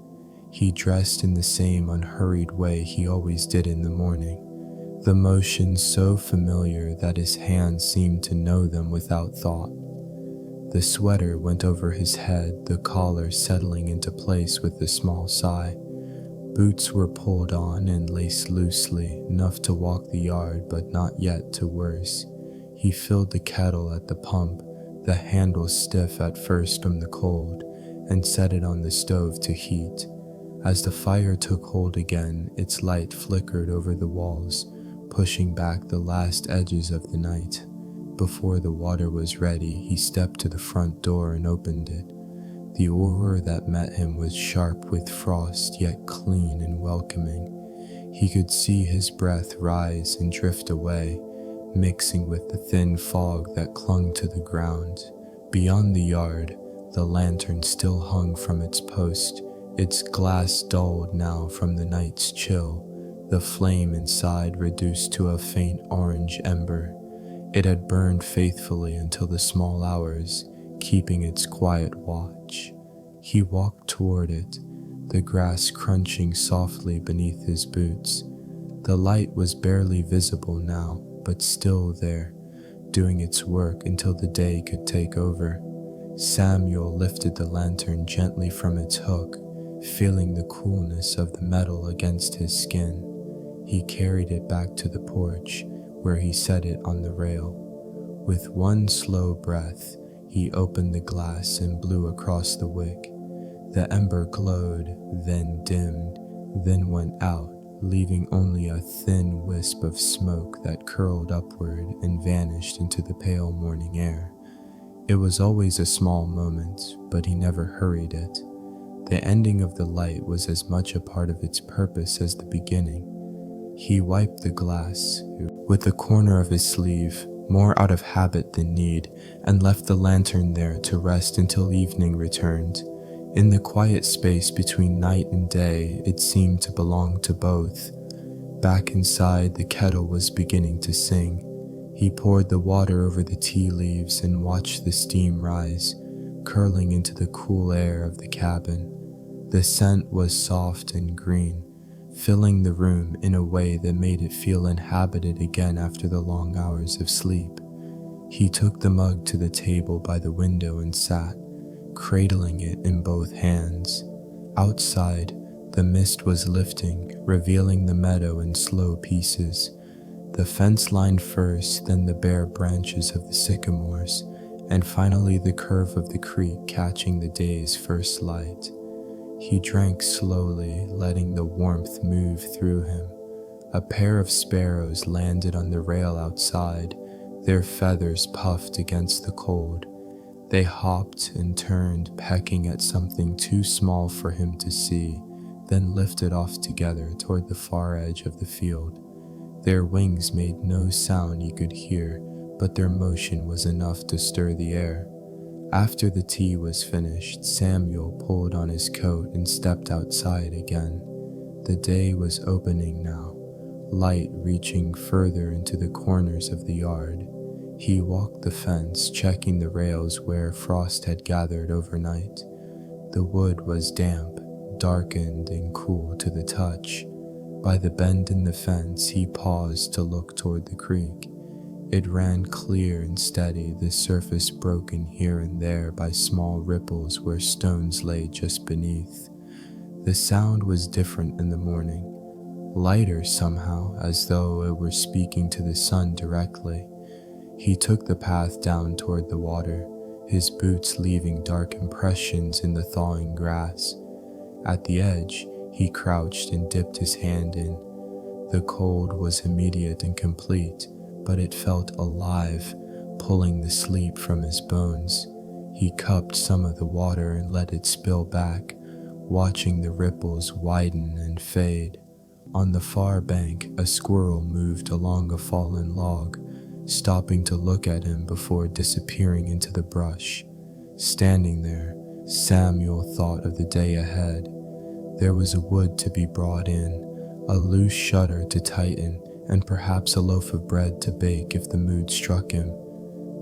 He dressed in the same unhurried way he always did in the morning, the motion so familiar that his hands seemed to know them without thought. The sweater went over his head, the collar settling into place with a small sigh. Boots were pulled on and laced loosely, enough to walk the yard but not yet to worse. He filled the kettle at the pump, the handle stiff at first from the cold, and set it on the stove to heat. As the fire took hold again, its light flickered over the walls, pushing back the last edges of the night. Before the water was ready, he stepped to the front door and opened it. The aura that met him was sharp with frost, yet clean and welcoming. He could see his breath rise and drift away, mixing with the thin fog that clung to the ground. Beyond the yard, the lantern still hung from its post, its glass dulled now from the night's chill, the flame inside reduced to a faint orange ember. It had burned faithfully until the small hours, keeping its quiet watch. He walked toward it, the grass crunching softly beneath his boots. The light was barely visible now, but still there, doing its work until the day could take over. Samuel lifted the lantern gently from its hook, feeling the coolness of the metal against his skin. He carried it back to the porch, where he set it on the rail. With one slow breath, he opened the glass and blew across the wick. The ember glowed, then dimmed, then went out, leaving only a thin wisp of smoke that curled upward and vanished into the pale morning air. It was always a small moment, but he never hurried it. The ending of the light was as much a part of its purpose as the beginning. He wiped the glass with the corner of his sleeve, more out of habit than need, and left the lantern there to rest until evening returned. In the quiet space between night and day, it seemed to belong to both. Back inside, the kettle was beginning to sing. He poured the water over the tea leaves and watched the steam rise, curling into the cool air of the cabin. The scent was soft and green, filling the room in a way that made it feel inhabited again after the long hours of sleep. He took the mug to the table by the window and sat, cradling it in both hands. Outside, the mist was lifting, revealing the meadow in slow pieces. The fence line first, then the bare branches of the sycamores, and finally the curve of the creek catching the day's first light. He drank slowly, letting the warmth move through him. A pair of sparrows landed on the rail outside, their feathers puffed against the cold. They hopped and turned, pecking at something too small for him to see, then lifted off together toward the far edge of the field. Their wings made no sound you could hear, but their motion was enough to stir the air. After the tea was finished, Samuel pulled on his coat and stepped outside again. The day was opening now, light reaching further into the corners of the yard. He walked the fence, checking the rails where frost had gathered overnight. The wood was damp, darkened and cool to the touch. By the bend in the fence, he paused to look toward the creek. It ran clear and steady, the surface broken here and there by small ripples where stones lay just beneath. The sound was different in the morning, lighter somehow, as though it were speaking to the sun directly. He took the path down toward the water, his boots leaving dark impressions in the thawing grass. At the edge, he crouched and dipped his hand in. The cold was immediate and complete, but it felt alive, pulling the sleep from his bones. He cupped some of the water and let it spill back, watching the ripples widen and fade. On the far bank, a squirrel moved along a fallen log, stopping to look at him before disappearing into the brush. Standing there, Samuel thought of the day ahead. There was a wood to be brought in, a loose shutter to tighten, and perhaps a loaf of bread to bake if the mood struck him.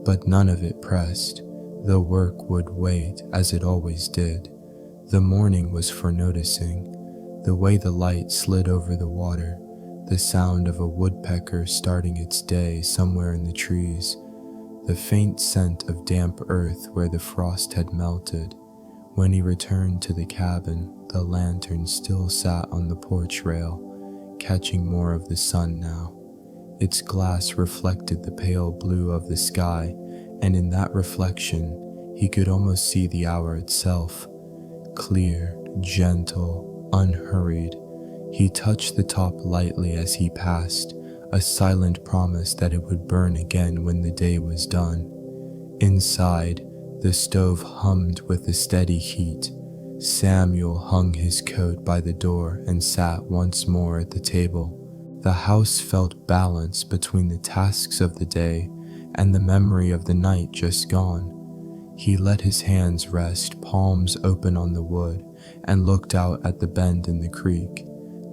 But none of it pressed. The work would wait, as it always did. The morning was for noticing. The way the light slid over the water, the sound of a woodpecker starting its day somewhere in the trees, the faint scent of damp earth where the frost had melted. When he returned to the cabin, the lantern still sat on the porch rail, catching more of the sun now. Its glass reflected the pale blue of the sky, and in that reflection, he could almost see the hour itself. Clear, gentle, unhurried. He touched the top lightly as he passed, a silent promise that it would burn again when the day was done. Inside, the stove hummed with a steady heat. Samuel hung his coat by the door and sat once more at the table. The house felt balanced between the tasks of the day and the memory of the night just gone. He let his hands rest, palms open on the wood, and looked out at the bend in the creek.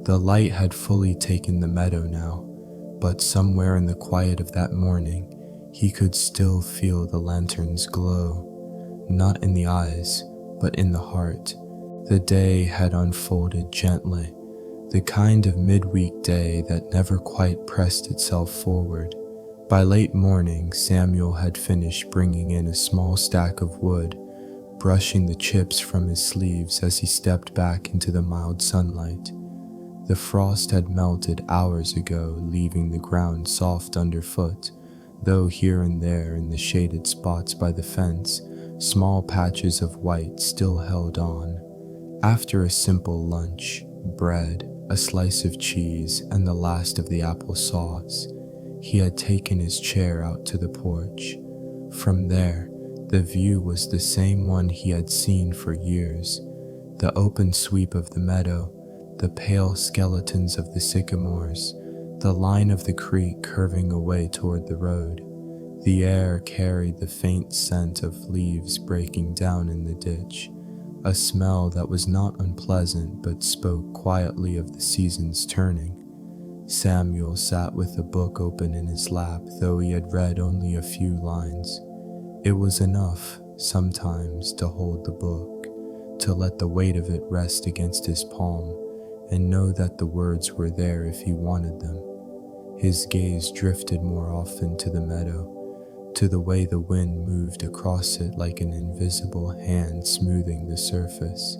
The light had fully taken the meadow now, but somewhere in the quiet of that morning, he could still feel the lantern's glow. Not in the eyes, but in the heart. The day had unfolded gently, the kind of midweek day that never quite pressed itself forward. By late morning, Samuel had finished bringing in a small stack of wood, brushing the chips from his sleeves as he stepped back into the mild sunlight. The frost had melted hours ago, leaving the ground soft underfoot, though here and there in the shaded spots by the fence, small patches of white still held on. After a simple lunch, bread, a slice of cheese, and the last of the apple sauce, he had taken his chair out to the porch. From there, the view was the same one he had seen for years. The open sweep of the meadow, the pale skeletons of the sycamores, the line of the creek curving away toward the road. The air carried the faint scent of leaves breaking down in the ditch, a smell that was not unpleasant but spoke quietly of the seasons turning. Samuel sat with a book open in his lap, though he had read only a few lines. It was enough, sometimes, to hold the book, to let the weight of it rest against his palm, and know that the words were there if he wanted them. His gaze drifted more often to the meadow, to the way the wind moved across it like an invisible hand smoothing the surface.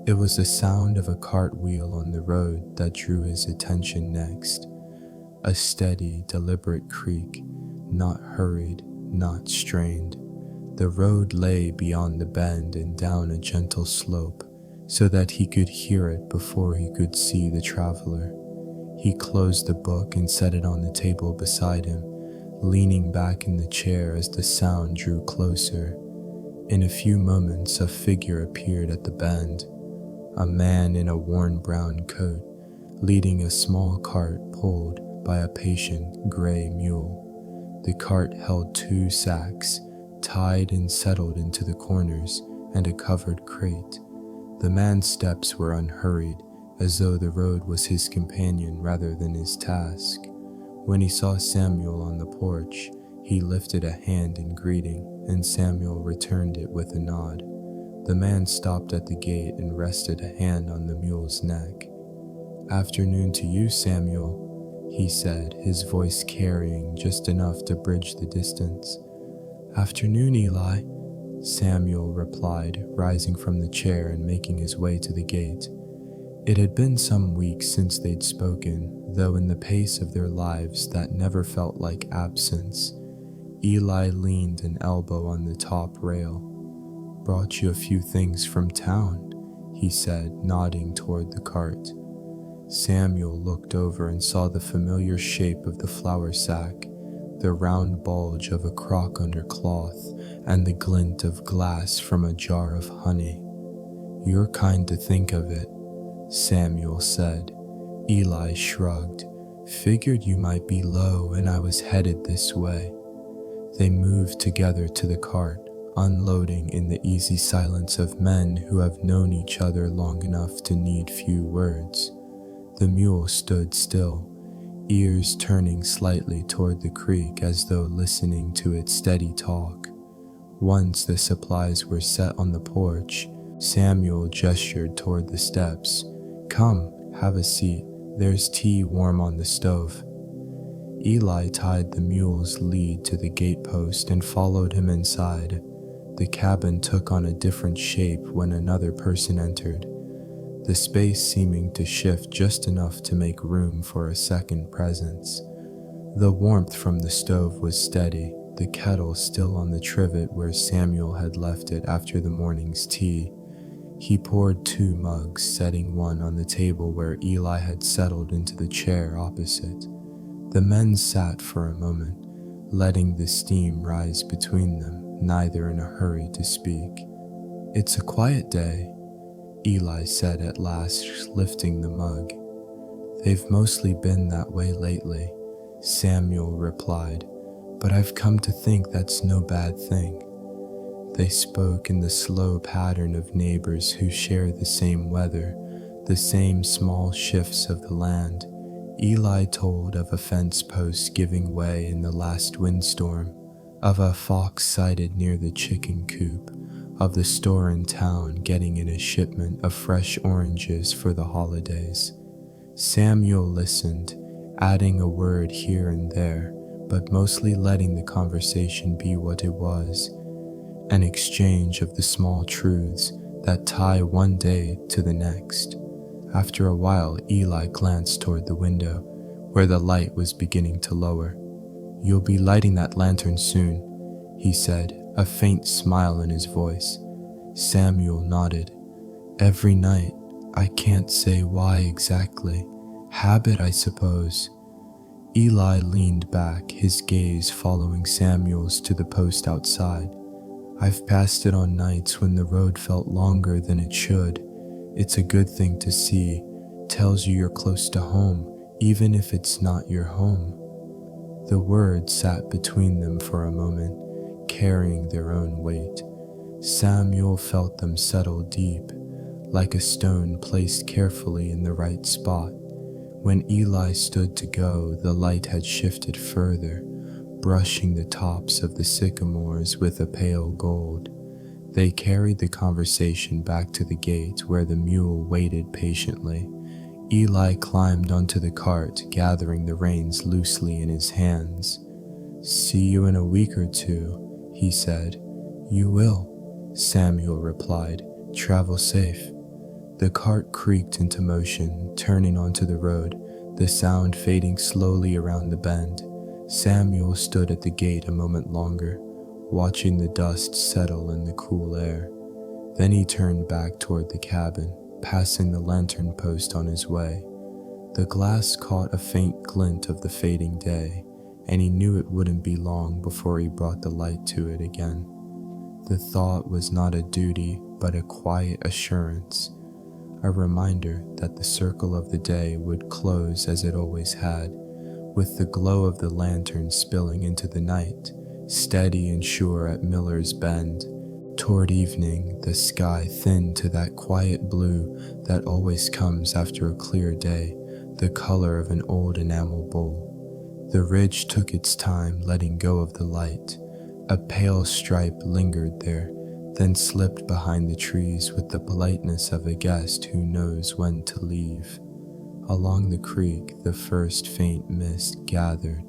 It was the sound of a cartwheel on the road that drew his attention next. A steady, deliberate creak, not hurried, not strained. The road lay beyond the bend and down a gentle slope, so that he could hear it before he could see the traveler. He closed the book and set it on the table beside him, leaning back in the chair as the sound drew closer. In a few moments, a figure appeared at the bend, a man in a worn brown coat, leading a small cart pulled by a patient gray mule. The cart held 2 sacks, tied and settled into the corners, and a covered crate. The man's steps were unhurried, as though the road was his companion rather than his task. When he saw Samuel on the porch, he lifted a hand in greeting, and Samuel returned it with a nod. The man stopped at the gate and rested a hand on the mule's neck. "Afternoon to you, Samuel," he said, his voice carrying just enough to bridge the distance. "Afternoon, Eli," Samuel replied, rising from the chair and making his way to the gate. It had been some weeks since they'd spoken, though in the pace of their lives that never felt like absence. Eli leaned an elbow on the top rail. "Brought you a few things from town," he said, nodding toward the cart. Samuel looked over and saw the familiar shape of the flour sack, the round bulge of a crock under cloth, and the glint of glass from a jar of honey. "You're kind to think of it," Samuel said. Eli shrugged. "Figured you might be low and I was headed this way." They moved together to the cart, unloading in the easy silence of men who have known each other long enough to need few words. The mule stood still, ears turning slightly toward the creek as though listening to its steady talk. Once the supplies were set on the porch, Samuel gestured toward the steps. "Come, have a seat. There's tea warm on the stove." Eli tied the mule's lead to the gatepost and followed him inside. The cabin took on a different shape when another person entered, the space seeming to shift just enough to make room for a second presence. The warmth from the stove was steady, the kettle still on the trivet where Samuel had left it after the morning's tea. He poured 2 mugs, setting one on the table where Eli had settled into the chair opposite. The men sat for a moment, letting the steam rise between them, neither in a hurry to speak. "It's a quiet day," Eli said at last, lifting the mug. "They've mostly been that way lately," Samuel replied, "but I've come to think that's no bad thing." They spoke in the slow pattern of neighbors who share the same weather, the same small shifts of the land. Eli told of a fence post giving way in the last windstorm, of a fox sighted near the chicken coop, of the store in town getting in a shipment of fresh oranges for the holidays. Samuel listened, adding a word here and there, but mostly letting the conversation be what it was, an exchange of the small truths that tie one day to the next. After a while, Eli glanced toward the window, where the light was beginning to lower. "You'll be lighting that lantern soon," he said, a faint smile in his voice. Samuel nodded. "Every night. I can't say why exactly. Habit, I suppose." Eli leaned back, his gaze following Samuel's to the post outside. "I've passed it on nights when the road felt longer than it should. It's a good thing to see. Tells you you're close to home, even if it's not your home." The words sat between them for a moment, carrying their own weight. Samuel felt them settle deep, like a stone placed carefully in the right spot. When Eli stood to go, the light had shifted further, brushing the tops of the sycamores with a pale gold. They carried the conversation back to the gate where the mule waited patiently. Eli climbed onto the cart, gathering the reins loosely in his hands. "See you in a week or 2, he said. "You will," Samuel replied. "Travel safe." The cart creaked into motion, turning onto the road, the sound fading slowly around the bend. Samuel stood at the gate a moment longer, watching the dust settle in the cool air. Then he turned back toward the cabin, passing the lantern post on his way. The glass caught a faint glint of the fading day, and he knew it wouldn't be long before he brought the light to it again. The thought was not a duty, but a quiet assurance, a reminder that the circle of the day would close as it always had, with the glow of the lantern spilling into the night, steady and sure at Miller's Bend. Toward evening, the sky thinned to that quiet blue that always comes after a clear day, the color of an old enamel bowl. The ridge took its time letting go of the light. A pale stripe lingered there, then slipped behind the trees with the politeness of a guest who knows when to leave. Along the creek, the first faint mist gathered,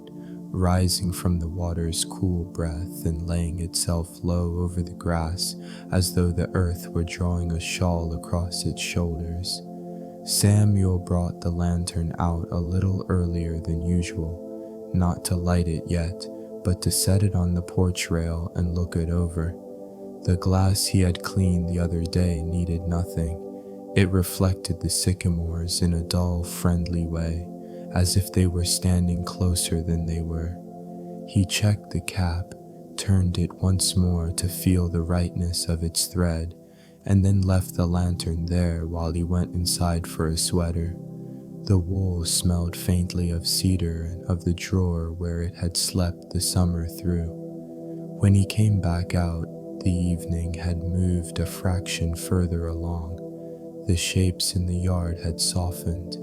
rising from the water's cool breath and laying itself low over the grass as though the earth were drawing a shawl across its shoulders. Samuel brought the lantern out a little earlier than usual, not to light it yet, but to set it on the porch rail and look it over. The glass he had cleaned the other day needed nothing. It reflected the sycamores in a dull, friendly way, as if they were standing closer than they were. He checked the cap, turned it once more to feel the rightness of its thread, and then left the lantern there while he went inside for a sweater. The wool smelled faintly of cedar and of the drawer where it had slept the summer through. When he came back out, the evening had moved a fraction further along. The shapes in the yard had softened.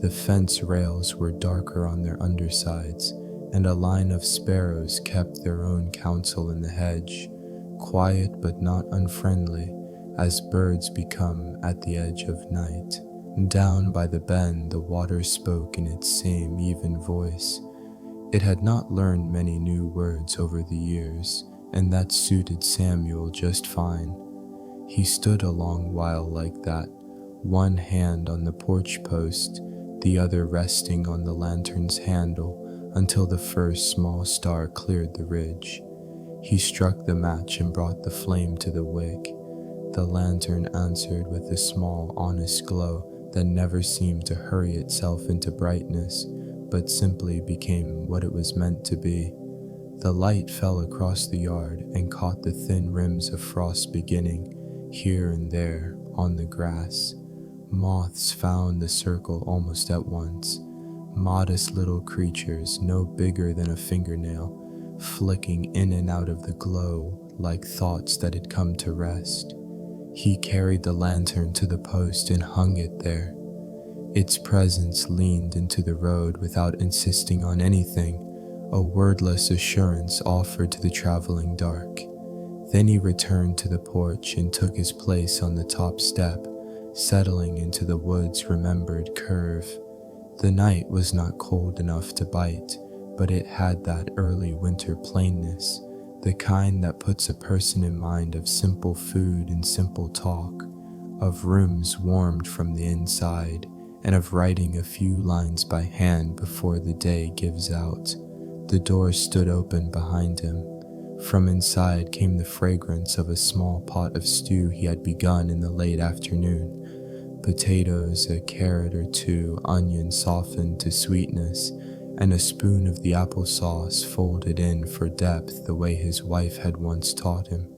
The fence rails were darker on their undersides, and a line of sparrows kept their own counsel in the hedge, quiet but not unfriendly, as birds become at the edge of night. Down by the bend, the water spoke in its same even voice. It had not learned many new words over the years, and that suited Samuel just fine. He stood a long while like that, one hand on the porch post, the other resting on the lantern's handle, until the first small star cleared the ridge. He struck the match and brought the flame to the wick. The lantern answered with a small, honest glow that never seemed to hurry itself into brightness, but simply became what it was meant to be. The light fell across the yard and caught the thin rims of frost beginning, here and there, on the grass. Moths found the circle almost at once, modest little creatures no bigger than a fingernail, flicking in and out of the glow like thoughts that had come to rest. He carried the lantern to the post and hung it there. Its presence leaned into the road without insisting on anything, a wordless assurance offered to the traveling dark. Then he returned to the porch and took his place on the top step, settling into the wood's remembered curve. The night was not cold enough to bite, but it had that early winter plainness, the kind that puts a person in mind of simple food and simple talk, of rooms warmed from the inside, and of writing a few lines by hand before the day gives out. The door stood open behind him. From inside came the fragrance of a small pot of stew he had begun in the late afternoon. Potatoes, a carrot or two, onion softened to sweetness, and a spoon of the applesauce folded in for depth the way his wife had once taught him.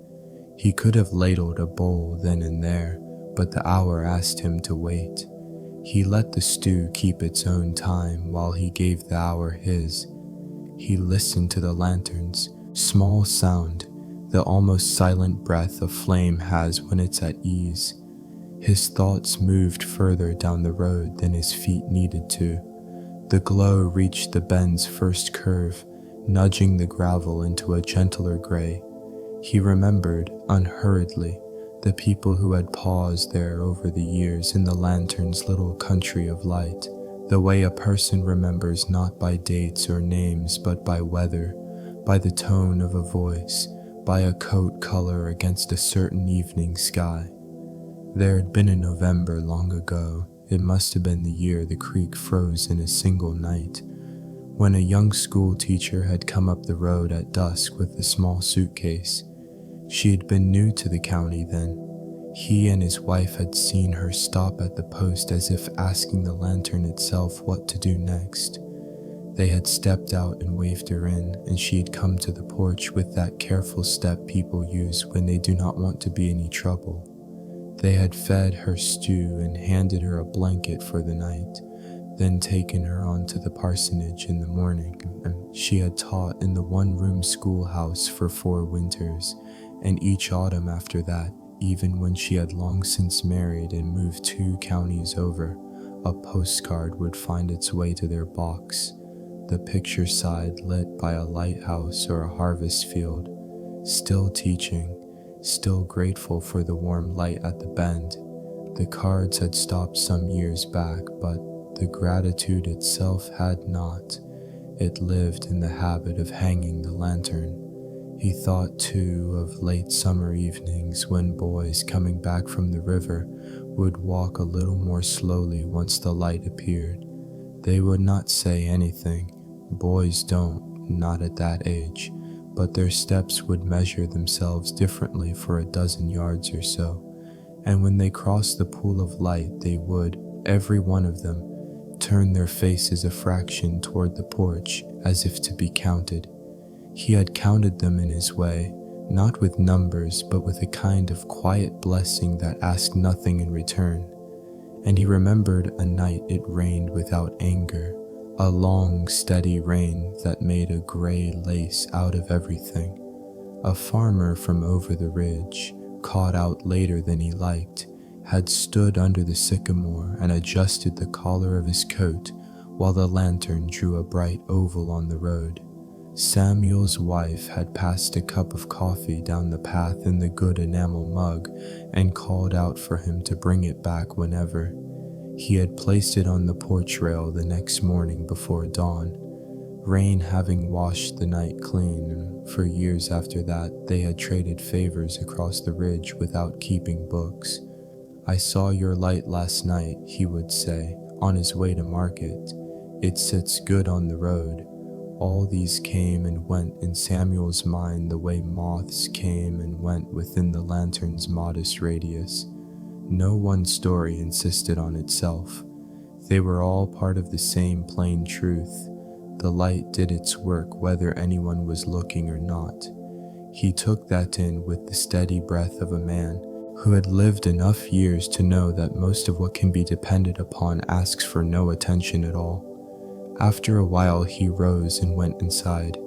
He could have ladled a bowl then and there, but the hour asked him to wait. He let the stew keep its own time while he gave the hour his. He listened to the lanterns, small sound, the almost silent breath a flame has when it's at ease. His thoughts moved further down the road than his feet needed to. The glow reached the bend's first curve, nudging the gravel into a gentler gray. He remembered, unhurriedly, the people who had paused there over the years in the lantern's little country of light, the way a person remembers not by dates or names but by weather, by the tone of a voice, by a coat color against a certain evening sky. There had been a November long ago, it must have been the year the creek froze in a single night, when a young school teacher had come up the road at dusk with a small suitcase. She had been new to the county then. He and his wife had seen her stop at the post as if asking the lantern itself what to do next. They had stepped out and waved her in, and she had come to the porch with that careful step people use when they do not want to be any trouble. They had fed her stew and handed her a blanket for the night, then taken her on to the parsonage in the morning. She had taught in the one-room schoolhouse for 4 winters, and each autumn after that, even when she had long since married and moved 2 counties over, a postcard would find its way to their box, the picture side lit by a lighthouse or a harvest field, still teaching, still grateful for the warm light at the bend. The cards had stopped some years back, but the gratitude itself had not. It lived in the habit of hanging the lantern. He thought too of late summer evenings when boys coming back from the river would walk a little more slowly once the light appeared. They would not say anything. Boys don't, not at that age, but their steps would measure themselves differently for a dozen yards or so, and when they crossed the pool of light they would, every one of them, turn their faces a fraction toward the porch as if to be counted. He had counted them in his way, not with numbers but with a kind of quiet blessing that asked nothing in return. And he remembered a night it rained without anger, a long, steady rain that made a gray lace out of everything. A farmer from over the ridge, caught out later than he liked, had stood under the sycamore and adjusted the collar of his coat while the lantern drew a bright oval on the road. Samuel's wife had passed a cup of coffee down the path in the good enamel mug and called out for him to bring it back whenever. He had placed it on the porch rail the next morning before dawn, rain having washed the night clean, and for years after that they had traded favors across the ridge without keeping books. "I saw your light last night," he would say, on his way to market. "It sits good on the road." All these came and went in Samuel's mind the way moths came and went within the lantern's modest radius. No one story insisted on itself. They were all part of the same plain truth. The light did its work whether anyone was looking or not. He took that in with the steady breath of a man who had lived enough years to know that most of what can be depended upon asks for no attention at all. After a while he rose and went inside.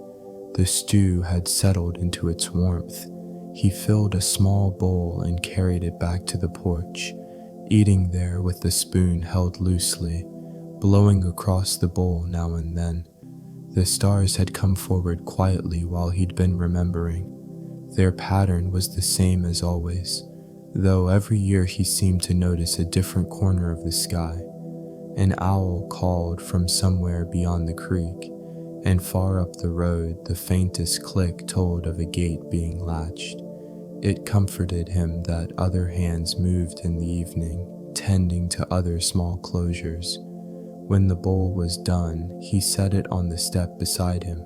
The stew had settled into its warmth. He filled a small bowl and carried it back to the porch, eating there with the spoon held loosely, blowing across the bowl now and then. The stars had come forward quietly while he'd been remembering. Their pattern was the same as always, though every year he seemed to notice a different corner of the sky. An owl called from somewhere beyond the creek, and far up the road the faintest click told of a gate being latched. It comforted him that other hands moved in the evening, tending to other small closures. When the bowl was done, he set it on the step beside him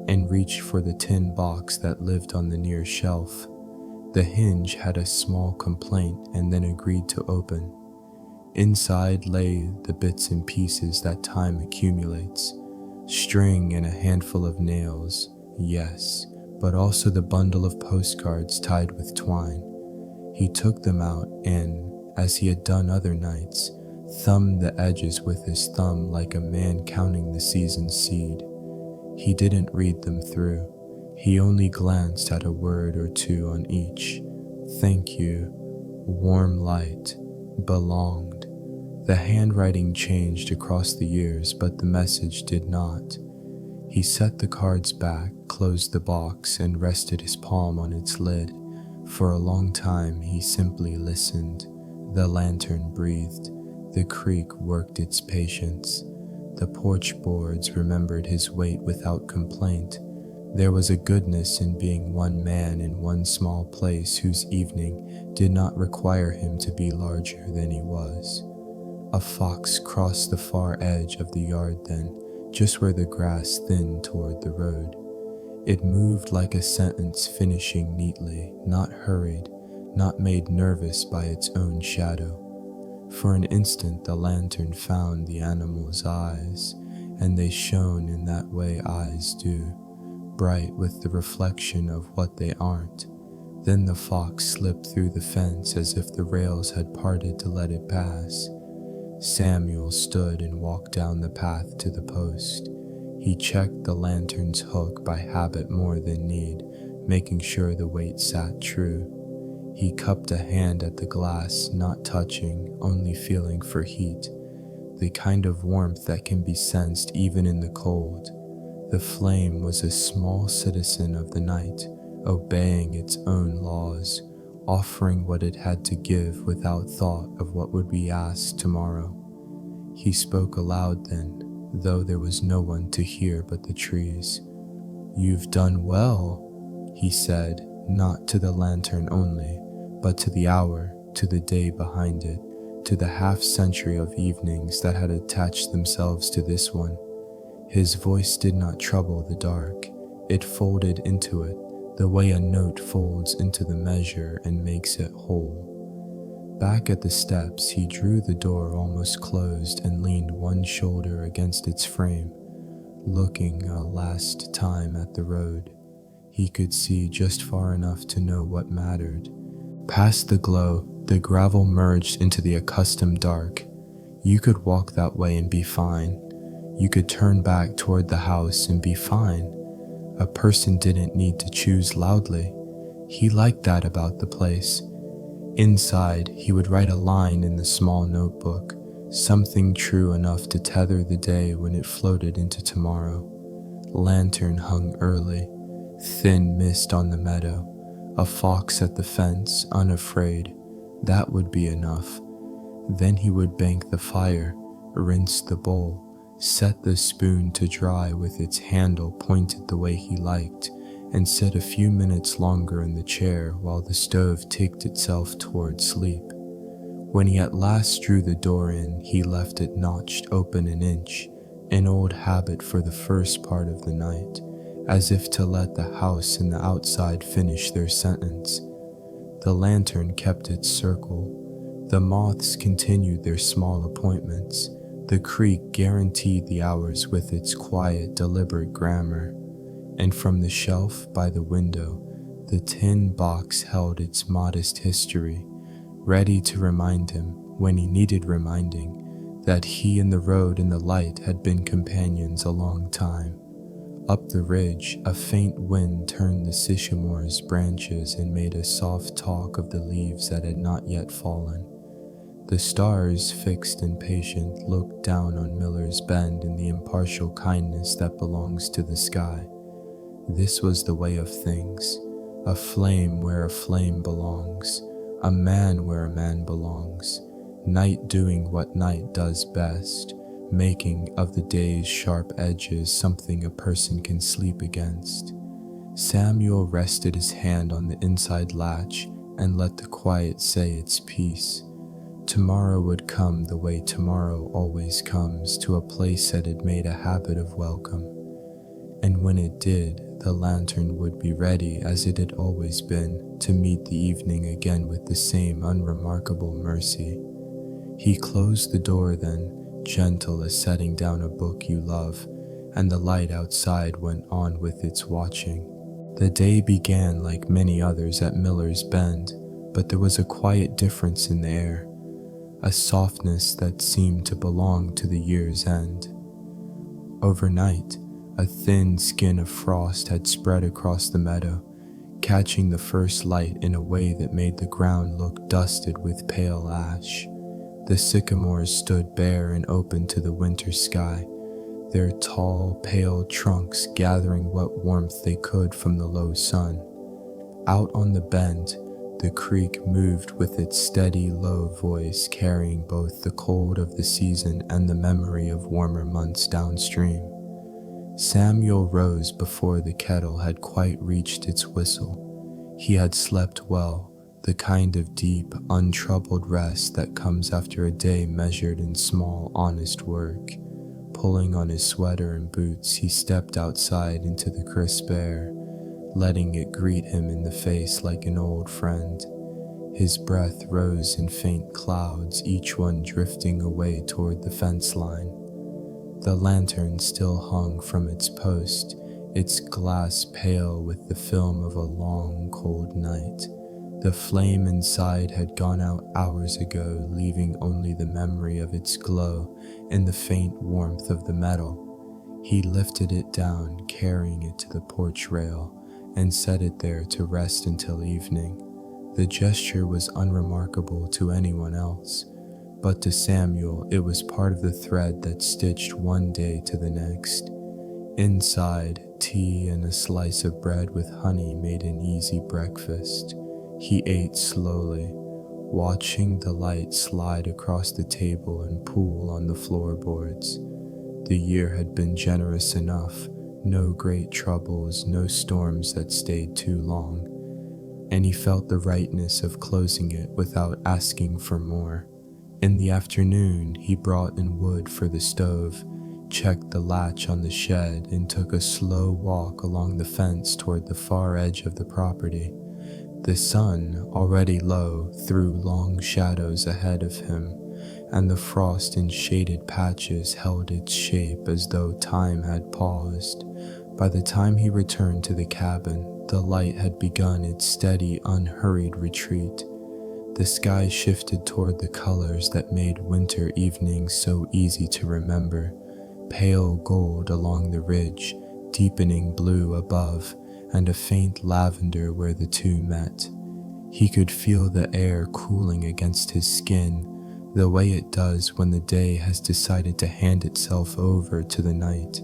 and reached for the tin box that lived on the near shelf. The hinge had a small complaint and then agreed to open. Inside lay the bits and pieces that time accumulates, string and a handful of nails, yes, but also the bundle of postcards tied with twine. He took them out and, as he had done other nights, thumbed the edges with his thumb like a man counting the season's seed. He didn't read them through. He only glanced at a word or two on each. Thank you, warm light, belonged. The handwriting changed across the years, but the message did not. He set the cards back, closed the box, and rested his palm on its lid. For a long time he simply listened. The lantern breathed. The creek worked its patience. The porch boards remembered his weight without complaint. There was a goodness in being one man in one small place whose evening did not require him to be larger than he was. A fox crossed the far edge of the yard then, just where the grass thinned toward the road. It moved like a sentence finishing neatly, not hurried, not made nervous by its own shadow. For an instant the lantern found the animal's eyes, and they shone in that way eyes do, bright with the reflection of what they aren't. Then the fox slipped through the fence as if the rails had parted to let it pass. Samuel stood and walked down the path to the post. He checked the lantern's hook by habit more than need, making sure the weight sat true. He cupped a hand at the glass, not touching, only feeling for heat, the kind of warmth that can be sensed even in the cold. The flame was a small citizen of the night, obeying its own laws, offering what it had to give without thought of what would be asked tomorrow. He spoke aloud then, though there was no one to hear but the trees. "You've done well," he said, not to the lantern only, but to the hour, to the day behind it, to the half-century of evenings that had attached themselves to this one. His voice did not trouble the dark. It folded into it, the way a note folds into the measure and makes it whole. Back at the steps, he drew the door almost closed and leaned one shoulder against its frame, looking a last time at the road. He could see just far enough to know what mattered. Past the glow, the gravel merged into the accustomed dark. You could walk that way and be fine. You could turn back toward the house and be fine. A person didn't need to choose loudly. He liked that about the place. Inside, he would write a line in the small notebook, something true enough to tether the day when it floated into tomorrow. Lantern hung early, thin mist on the meadow, a fox at the fence, unafraid. That would be enough. Then he would bank the fire, rinse the bowl, set the spoon to dry with its handle pointed the way he liked, and sit a few minutes longer in the chair while the stove ticked itself toward sleep. When he at last drew the door in, he left it notched open an inch, an old habit for the first part of the night, as if to let the house and the outside finish their sentence. The lantern kept its circle. The moths continued their small appointments. The creek guaranteed the hours with its quiet, deliberate grammar. And from the shelf by the window, the tin box held its modest history, ready to remind him, when he needed reminding, that he and the road and the light had been companions a long time. Up the ridge, a faint wind turned the sycamore's branches and made a soft talk of the leaves that had not yet fallen. The stars, fixed and patient, looked down on Miller's Bend in the impartial kindness that belongs to the sky. This was the way of things, a flame where a flame belongs, a man where a man belongs, night doing what night does best, making of the day's sharp edges something a person can sleep against. Samuel rested his hand on the inside latch and let the quiet say its piece. Tomorrow would come the way tomorrow always comes to a place that had made a habit of welcome. And when it did, the lantern would be ready as it had always been to meet the evening again with the same unremarkable mercy. He closed the door then, gentle as setting down a book you love, and the light outside went on with its watching. The day began like many others at Miller's Bend, but there was a quiet difference in the air, a softness that seemed to belong to the year's end. Overnight, a thin skin of frost had spread across the meadow, catching the first light in a way that made the ground look dusted with pale ash. The sycamores stood bare and open to the winter sky, their tall, pale trunks gathering what warmth they could from the low sun. Out on the bend, the creek moved with its steady, low voice, carrying both the cold of the season and the memory of warmer months downstream. Samuel rose before the kettle had quite reached its whistle. He had slept well, the kind of deep, untroubled rest that comes after a day measured in small, honest work. Pulling on his sweater and boots, he stepped outside into the crisp air, letting it greet him in the face like an old friend. His breath rose in faint clouds, each one drifting away toward the fence line. The lantern still hung from its post, its glass pale with the film of a long, cold night. The flame inside had gone out hours ago, leaving only the memory of its glow and the faint warmth of the metal. He lifted it down, carrying it to the porch rail, and set it there to rest until evening. The gesture was unremarkable to anyone else, but to Samuel it was part of the thread that stitched one day to the next. Inside, tea and a slice of bread with honey made an easy breakfast. He ate slowly, watching the light slide across the table and pool on the floorboards. The year had been generous enough, no great troubles, no storms that stayed too long, and he felt the rightness of closing it without asking for more. In the afternoon, he brought in wood for the stove, checked the latch on the shed, and took a slow walk along the fence toward the far edge of the property. The sun, already low, threw long shadows ahead of him, and the frost in shaded patches held its shape as though time had paused. By the time he returned to the cabin, the light had begun its steady, unhurried retreat. The sky shifted toward the colors that made winter evenings so easy to remember: pale gold along the ridge, deepening blue above, and a faint lavender where the two met. He could feel the air cooling against his skin, the way it does when the day has decided to hand itself over to the night.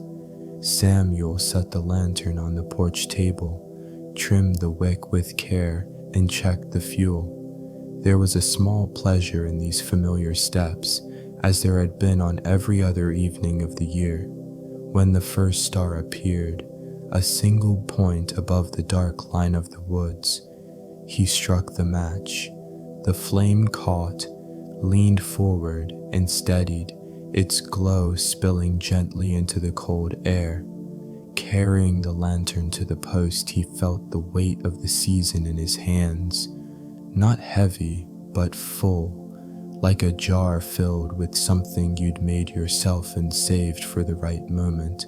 Samuel set the lantern on the porch table, trimmed the wick with care, and checked the fuel. There was a small pleasure in these familiar steps, as there had been on every other evening of the year. When the first star appeared, a single point above the dark line of the woods, he struck the match. The flame caught, leaned forward, and steadied, its glow spilling gently into the cold air. Carrying the lantern to the post, he felt the weight of the season in his hands, not heavy, but full, like a jar filled with something you'd made yourself and saved for the right moment.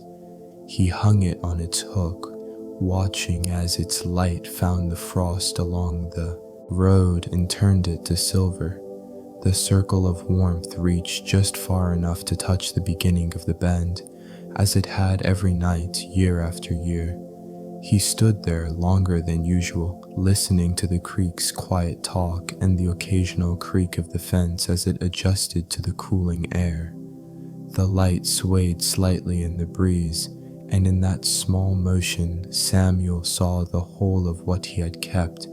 He hung it on its hook, watching as its light found the frost along the road and turned it to silver. The circle of warmth reached just far enough to touch the beginning of the bend, as it had every night, year after year. He stood there longer than usual, listening to the creek's quiet talk and the occasional creak of the fence as it adjusted to the cooling air. The light swayed slightly in the breeze, and in that small motion, Samuel saw the whole of what he had kept,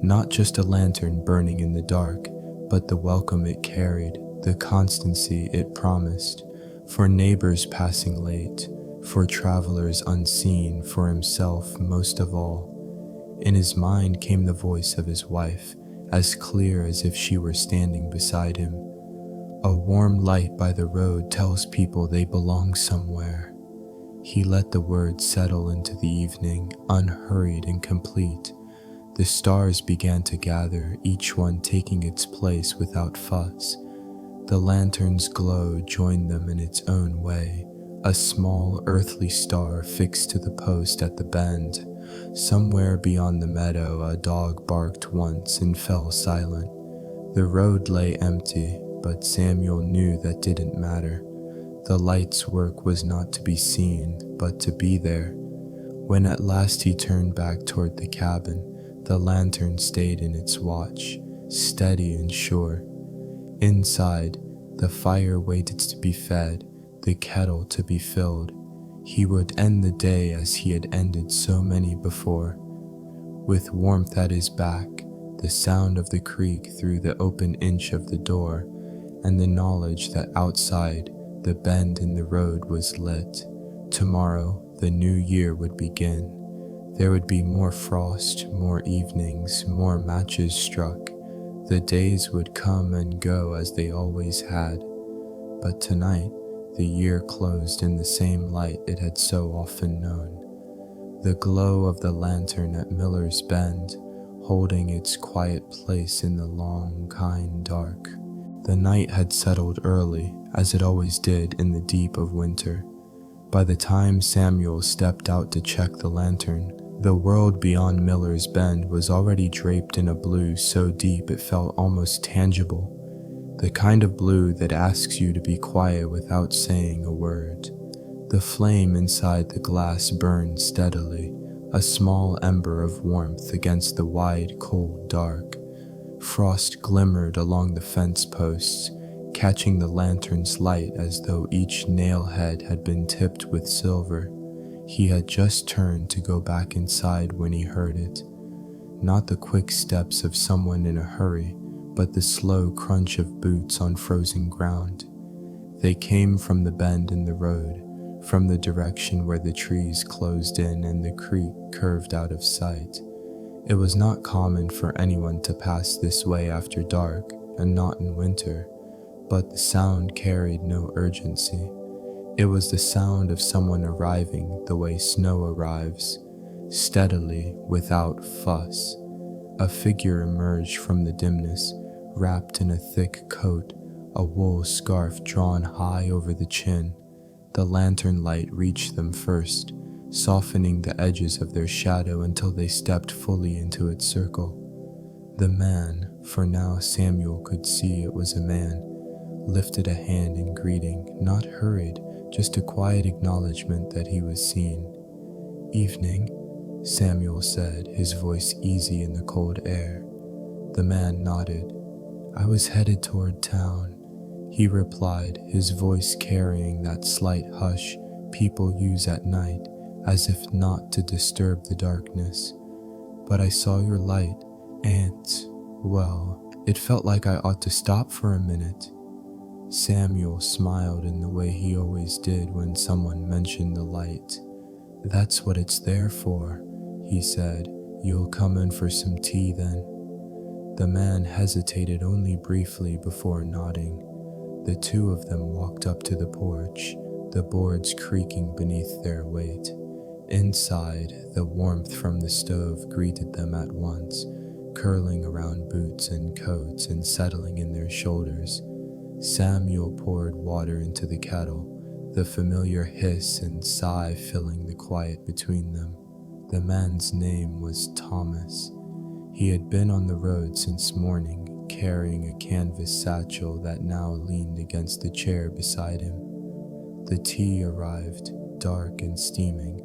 not just a lantern burning in the dark, but the welcome it carried, the constancy it promised, for neighbors passing late, for travelers unseen, for himself most of all. In his mind came the voice of his wife, as clear as if she were standing beside him. A warm light by the road tells people they belong somewhere. He let the words settle into the evening, unhurried and complete. The stars began to gather, each one taking its place without fuss. The lantern's glow joined them in its own way, a small earthly star fixed to the post at the bend. Somewhere beyond the meadow, a dog barked once and fell silent. The road lay empty, but Samuel knew that didn't matter. The light's work was not to be seen, but to be there. When at last he turned back toward the cabin, the lantern stayed in its watch, steady and sure. Inside, the fire waited to be fed, the kettle to be filled. He would end the day as he had ended so many before, with warmth at his back, the sound of the creak through the open inch of the door, and the knowledge that outside, the bend in the road was lit. Tomorrow, the new year would begin. There would be more frost, more evenings, more matches struck. The days would come and go as they always had. But tonight, the year closed in the same light it had so often known. The glow of the lantern at Miller's Bend, holding its quiet place in the long, kind dark. The night had settled early, as it always did in the deep of winter. By the time Samuel stepped out to check the lantern, the world beyond Miller's Bend was already draped in a blue so deep it felt almost tangible. The kind of blue that asks you to be quiet without saying a word. The flame inside the glass burned steadily, a small ember of warmth against the wide, cold dark. Frost glimmered along the fence posts, catching the lantern's light as though each nail head had been tipped with silver. He had just turned to go back inside when he heard it. Not the quick steps of someone in a hurry, but the slow crunch of boots on frozen ground. They came from the bend in the road, from the direction where the trees closed in and the creek curved out of sight. It was not common for anyone to pass this way after dark, and not in winter, but the sound carried no urgency. It was the sound of someone arriving the way snow arrives, steadily, without fuss. A figure emerged from the dimness, wrapped in a thick coat, a wool scarf drawn high over the chin. The lantern light reached them first, softening the edges of their shadow until they stepped fully into its circle. The man, for now Samuel could see it was a man, lifted a hand in greeting, not hurried, just a quiet acknowledgement that he was seen. "Evening," Samuel said, his voice easy in the cold air. The man nodded. "I was headed toward town," he replied, his voice carrying that slight hush people use at night, as if not to disturb the darkness. "But I saw your light, and, well, it felt like I ought to stop for a minute." Samuel smiled in the way he always did when someone mentioned the light. "That's what it's there for," he said. "You'll come in for some tea then?" The man hesitated only briefly before nodding. The two of them walked up to the porch, the boards creaking beneath their weight. Inside, the warmth from the stove greeted them at once, curling around boots and coats and settling in their shoulders. Samuel poured water into the kettle, the familiar hiss and sigh filling the quiet between them. The man's name was Thomas. He had been on the road since morning, carrying a canvas satchel that now leaned against the chair beside him. The tea arrived, dark and steaming,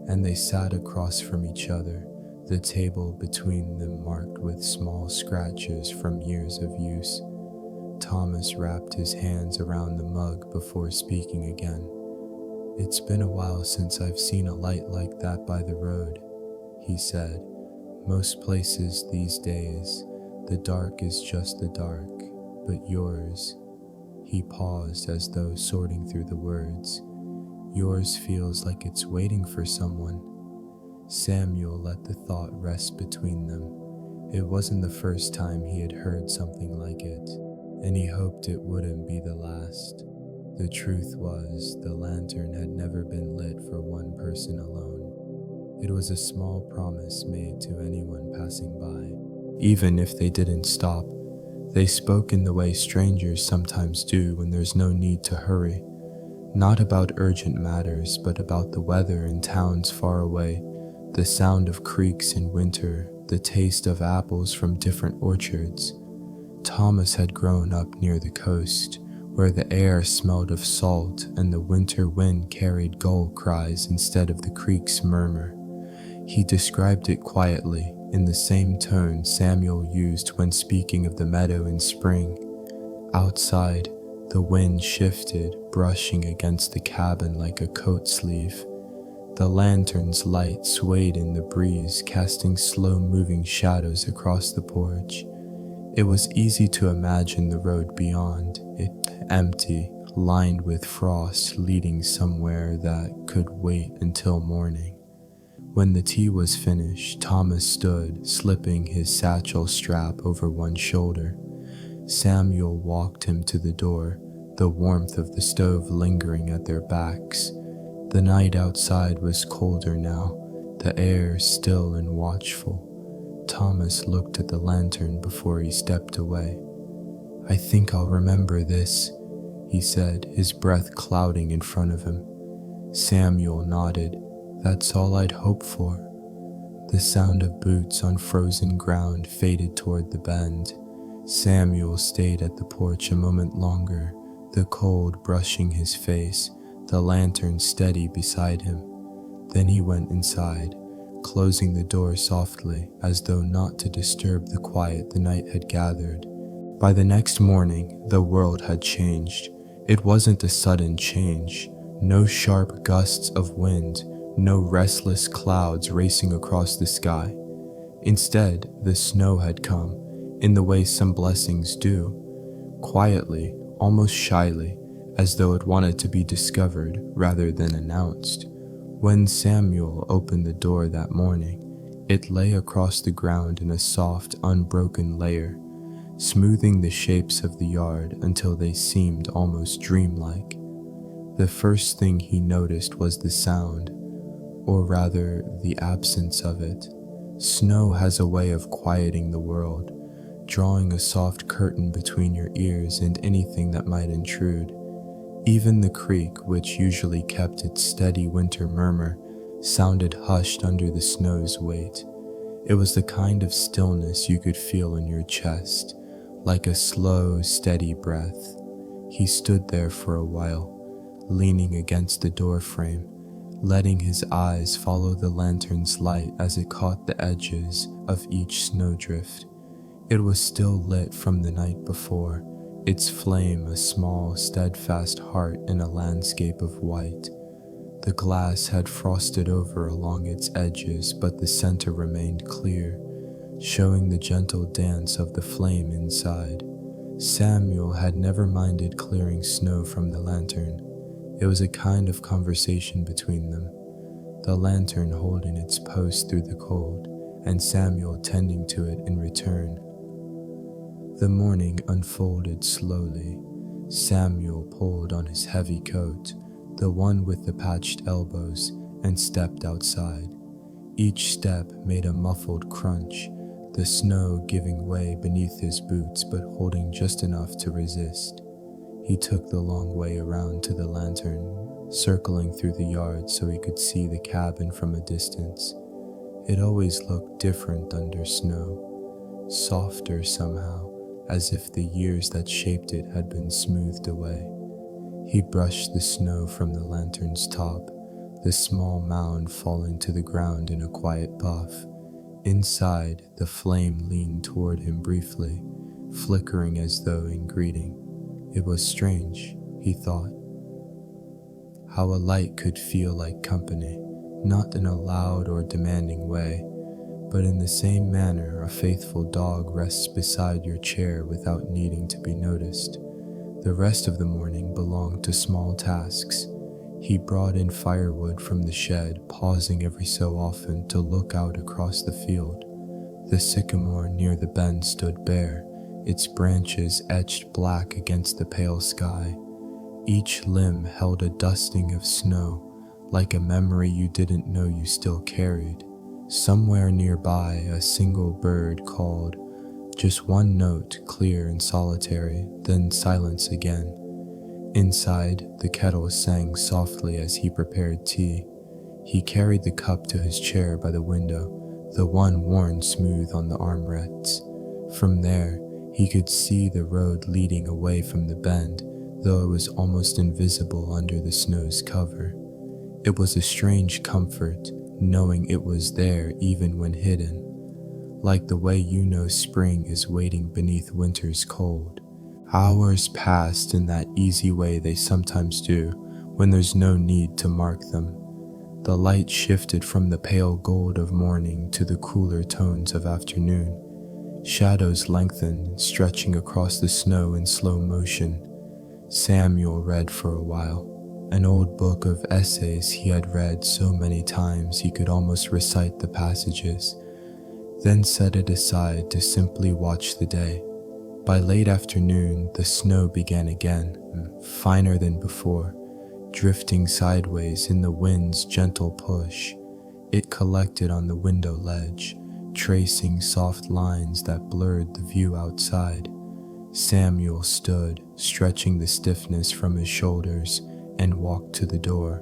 and they sat across from each other, the table between them marked with small scratches from years of use. Thomas wrapped his hands around the mug before speaking again. "It's been a while since I've seen a light like that by the road," he said. "Most places these days, the dark is just the dark, but yours," he paused as though sorting through the words, "yours feels like it's waiting for someone." Samuel let the thought rest between them. It wasn't the first time he had heard something like it, and he hoped it wouldn't be the last. The truth was, the lantern had never been lit for one person alone. It was a small promise made to anyone passing by, even if they didn't stop. They spoke in the way strangers sometimes do when there's no need to hurry. Not about urgent matters, but about the weather in towns far away, the sound of creeks in winter, the taste of apples from different orchards. Thomas had grown up near the coast, where the air smelled of salt and the winter wind carried gull cries instead of the creek's murmur. He described it quietly, in the same tone Samuel used when speaking of the meadow in spring. Outside, the wind shifted, brushing against the cabin like a coat sleeve. The lantern's light swayed in the breeze, casting slow-moving shadows across the porch. It was easy to imagine the road beyond, it empty, lined with frost leading somewhere that could wait until morning. When the tea was finished, Thomas stood, slipping his satchel strap over one shoulder. Samuel walked him to the door, the warmth of the stove lingering at their backs. The night outside was colder now, the air still and watchful. Thomas looked at the lantern before he stepped away. "I think I'll remember this," he said, his breath clouding in front of him. Samuel nodded. "That's all I'd hope for." The sound of boots on frozen ground faded toward the bend. Samuel stayed at the porch a moment longer, the cold brushing his face, the lantern steady beside him. Then he went inside, closing the door softly, as though not to disturb the quiet the night had gathered. By the next morning, the world had changed. It wasn't a sudden change. No sharp gusts of wind, no restless clouds racing across the sky. Instead, the snow had come, in the way some blessings do, quietly, almost shyly, as though it wanted to be discovered rather than announced. When Samuel opened the door that morning, it lay across the ground in a soft, unbroken layer, smoothing the shapes of the yard until they seemed almost dreamlike. The first thing he noticed was the sound, or rather, the absence of it. Snow has a way of quieting the world, drawing a soft curtain between your ears and anything that might intrude. Even the creek, which usually kept its steady winter murmur, sounded hushed under the snow's weight. It was the kind of stillness you could feel in your chest, like a slow, steady breath. He stood there for a while, leaning against the doorframe, letting his eyes follow the lantern's light as it caught the edges of each snowdrift. It was still lit from the night before, its flame a small, steadfast heart in a landscape of white. The glass had frosted over along its edges, but the center remained clear, showing the gentle dance of the flame inside. Samuel had never minded clearing snow from the lantern. It was a kind of conversation between them, the lantern holding its post through the cold, and Samuel tending to it in return. The morning unfolded slowly. Samuel pulled on his heavy coat, the one with the patched elbows, and stepped outside. Each step made a muffled crunch, the snow giving way beneath his boots but holding just enough to resist. He took the long way around to the lantern, circling through the yard so he could see the cabin from a distance. It always looked different under snow, softer somehow, as if the years that shaped it had been smoothed away. He brushed the snow from the lantern's top, the small mound falling to the ground in a quiet puff. Inside, the flame leaned toward him briefly, flickering as though in greeting. It was strange, he thought, how a light could feel like company, not in a loud or demanding way, but in the same manner a faithful dog rests beside your chair without needing to be noticed. The rest of the morning belonged to small tasks. He brought in firewood from the shed, pausing every so often to look out across the field. The sycamore near the bend stood bare, its branches etched black against the pale sky. Each limb held a dusting of snow, like a memory you didn't know you still carried. Somewhere nearby, a single bird called, just one note, clear and solitary, then silence again. Inside, the kettle sang softly as he prepared tea. He carried the cup to his chair by the window, the one worn smooth on the armrests. From there, he could see the road leading away from the bend, though it was almost invisible under the snow's cover. It was a strange comfort, knowing it was there even when hidden, like the way you know spring is waiting beneath winter's cold. Hours passed in that easy way they sometimes do, when there's no need to mark them. The light shifted from the pale gold of morning to the cooler tones of afternoon. Shadows lengthened, stretching across the snow in slow motion. Samuel read for a while, an old book of essays he had read so many times he could almost recite the passages, then set it aside to simply watch the day. By late afternoon, the snow began again, finer than before, drifting sideways in the wind's gentle push. It collected on the window ledge, tracing soft lines that blurred the view outside. Samuel stood, stretching the stiffness from his shoulders, and walked to the door.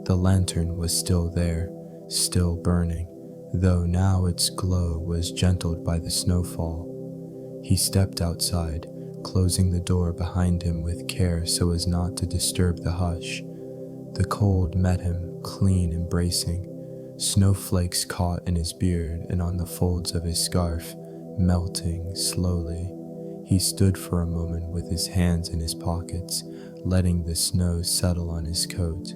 The lantern was still there, still burning, though now its glow was gentled by the snowfall. He stepped outside, closing the door behind him with care so as not to disturb the hush. The cold met him, clean and bracing. Snowflakes caught in his beard and on the folds of his scarf, melting slowly. He stood for a moment with his hands in his pockets, letting the snow settle on his coat.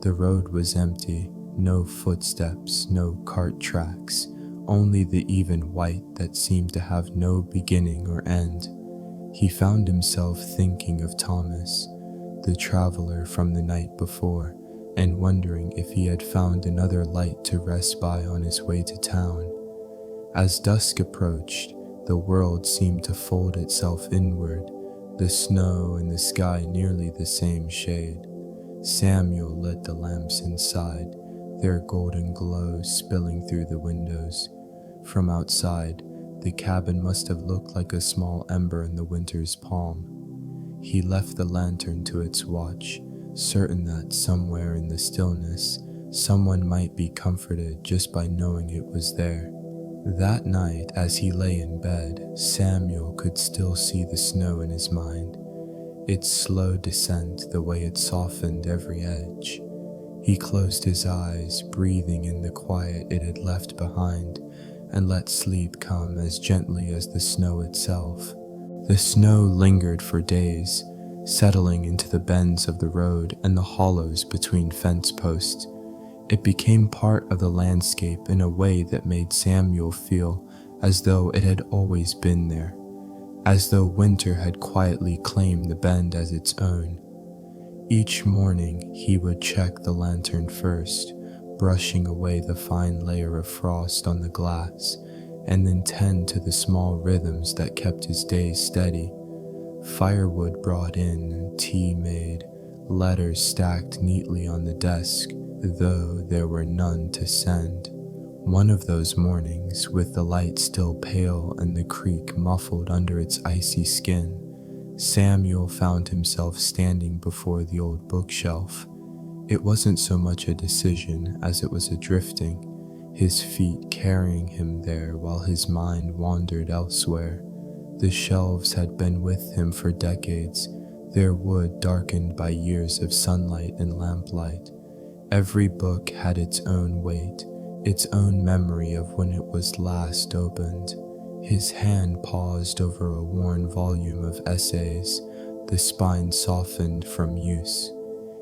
The road was empty, no footsteps, no cart tracks, only the even white that seemed to have no beginning or end. He found himself thinking of Thomas, the traveler from the night before, and wondering if he had found another light to rest by on his way to town. As dusk approached, the world seemed to fold itself inward, the snow and the sky nearly the same shade. Samuel lit the lamps inside, their golden glow spilling through the windows. From outside, the cabin must have looked like a small ember in the winter's palm. He left the lantern to its watch, certain that somewhere in the stillness, someone might be comforted just by knowing it was there. That night, as he lay in bed, Samuel could still see the snow in his mind, its slow descent, the way it softened every edge. He closed his eyes, breathing in the quiet it had left behind, and let sleep come as gently as the snow itself. The snow lingered for days, settling into the bends of the road and the hollows between fence posts. It became part of the landscape in a way that made Samuel feel as though it had always been there, as though winter had quietly claimed the bend as its own. Each morning he would check the lantern first, brushing away the fine layer of frost on the glass, and then tend to the small rhythms that kept his days steady. Firewood brought in and tea made, letters stacked neatly on the desk, though there were none to send. One of those mornings, with the light still pale and the creek muffled under its icy skin, Samuel found himself standing before the old bookshelf. It wasn't so much a decision as it was a drifting, his feet carrying him there while his mind wandered elsewhere. The shelves had been with him for decades, their wood darkened by years of sunlight and lamplight. Every book had its own weight, its own memory of when it was last opened. His hand paused over a worn volume of essays, the spine softened from use.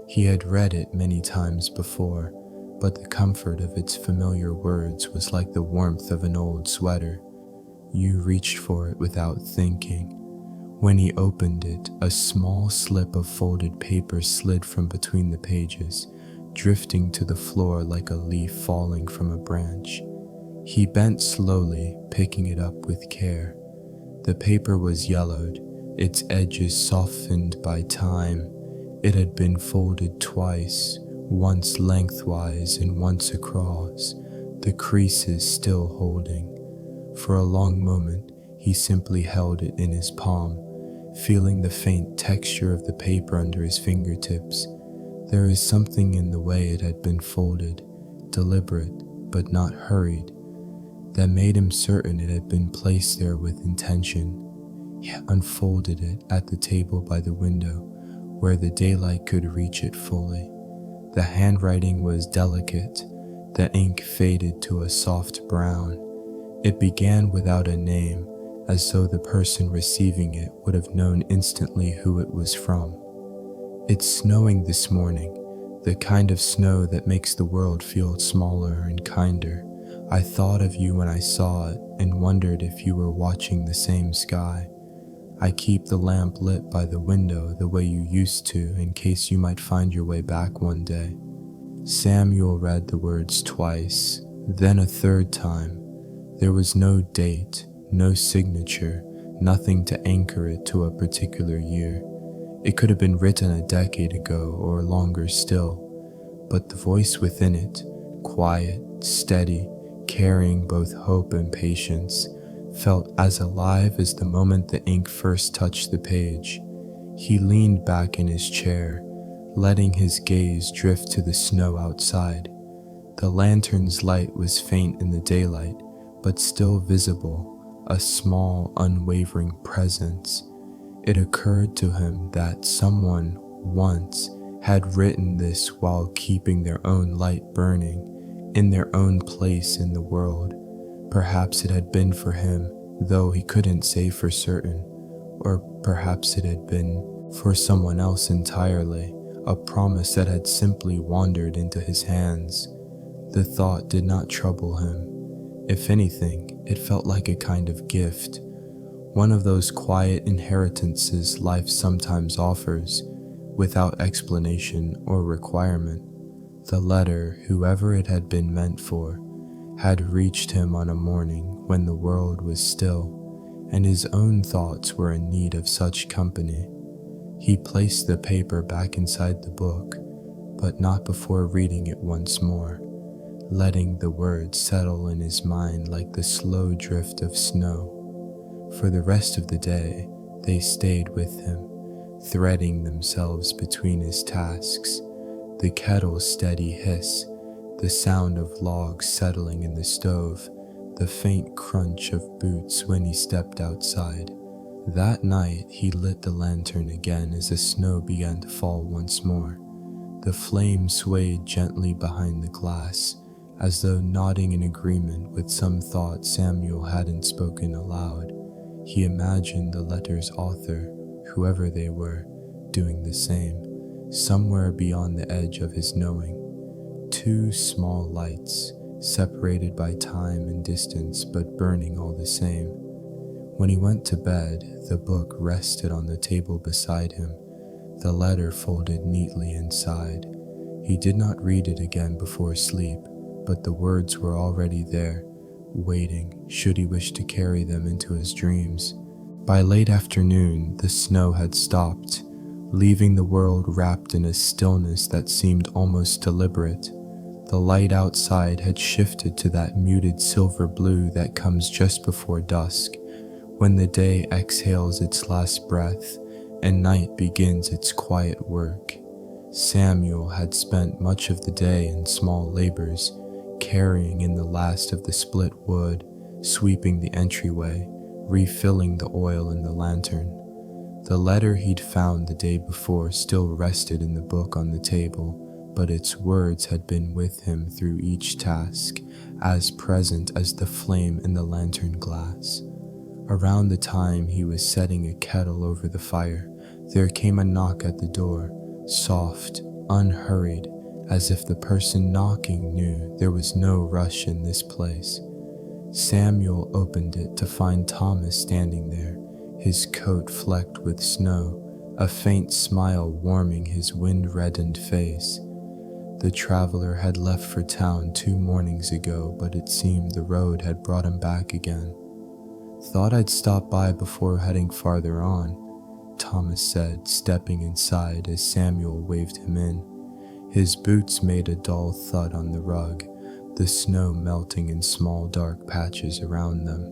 He had read it many times before, but the comfort of its familiar words was like the warmth of an old sweater. You reached for it without thinking. When he opened it, a small slip of folded paper slid from between the pages, drifting to the floor like a leaf falling from a branch. He bent slowly, picking it up with care. The paper was yellowed, its edges softened by time. It had been folded twice, once lengthwise and once across, the creases still holding. For a long moment, he simply held it in his palm, feeling the faint texture of the paper under his fingertips. There is something in the way it had been folded, deliberate but not hurried, that made him certain it had been placed there with intention. He unfolded it at the table by the window, where the daylight could reach it fully. The handwriting was delicate, the ink faded to a soft brown. It began without a name, as though the person receiving it would have known instantly who it was from. It's snowing this morning, the kind of snow that makes the world feel smaller and kinder. I thought of you when I saw it and wondered if you were watching the same sky. I keep the lamp lit by the window the way you used to in case you might find your way back one day. Samuel read the words twice, then a third time. There was no date, no signature, nothing to anchor it to a particular year. It could have been written a decade ago or longer still, but the voice within it, quiet, steady, carrying both hope and patience, felt as alive as the moment the ink first touched the page. He leaned back in his chair, letting his gaze drift to the snow outside. The lantern's light was faint in the daylight, but still visible, a small, unwavering presence. It occurred to him that someone once had written this while keeping their own light burning in their own place in the world. Perhaps it had been for him, though he couldn't say for certain, or perhaps it had been for someone else entirely, a promise that had simply wandered into his hands. The thought did not trouble him. If anything, it felt like a kind of gift, one of those quiet inheritances life sometimes offers, without explanation or requirement. The letter, whoever it had been meant for, had reached him on a morning when the world was still, and his own thoughts were in need of such company. He placed the paper back inside the book, but not before reading it once more, letting the words settle in his mind like the slow drift of snow. For the rest of the day, they stayed with him, threading themselves between his tasks, the kettle's steady hiss, the sound of logs settling in the stove, the faint crunch of boots when he stepped outside. That night, he lit the lantern again as the snow began to fall once more. The flame swayed gently behind the glass, as though nodding in agreement with some thought Samuel hadn't spoken aloud. He imagined the letter's author, whoever they were, doing the same, somewhere beyond the edge of his knowing. Two small lights, separated by time and distance but burning all the same. When he went to bed, the book rested on the table beside him, the letter folded neatly inside. He did not read it again before sleep, but the words were already there, waiting should he wish to carry them into his dreams. By late afternoon, the snow had stopped, leaving the world wrapped in a stillness that seemed almost deliberate. The light outside had shifted to that muted silver blue that comes just before dusk, when the day exhales its last breath and night begins its quiet work. Samuel had spent much of the day in small labors, carrying in the last of the split wood, sweeping the entryway, refilling the oil in the lantern. The letter he'd found the day before still rested in the book on the table, but its words had been with him through each task, as present as the flame in the lantern glass. Around the time he was setting a kettle over the fire, there came a knock at the door, soft, unhurried, as if the person knocking knew there was no rush in this place. Samuel opened it to find Thomas standing there, his coat flecked with snow, a faint smile warming his wind-reddened face. The traveler had left for town 2 mornings ago, but it seemed the road had brought him back again. "Thought I'd stop by before heading farther on," Thomas said, stepping inside as Samuel waved him in. His boots made a dull thud on the rug, the snow melting in small dark patches around them.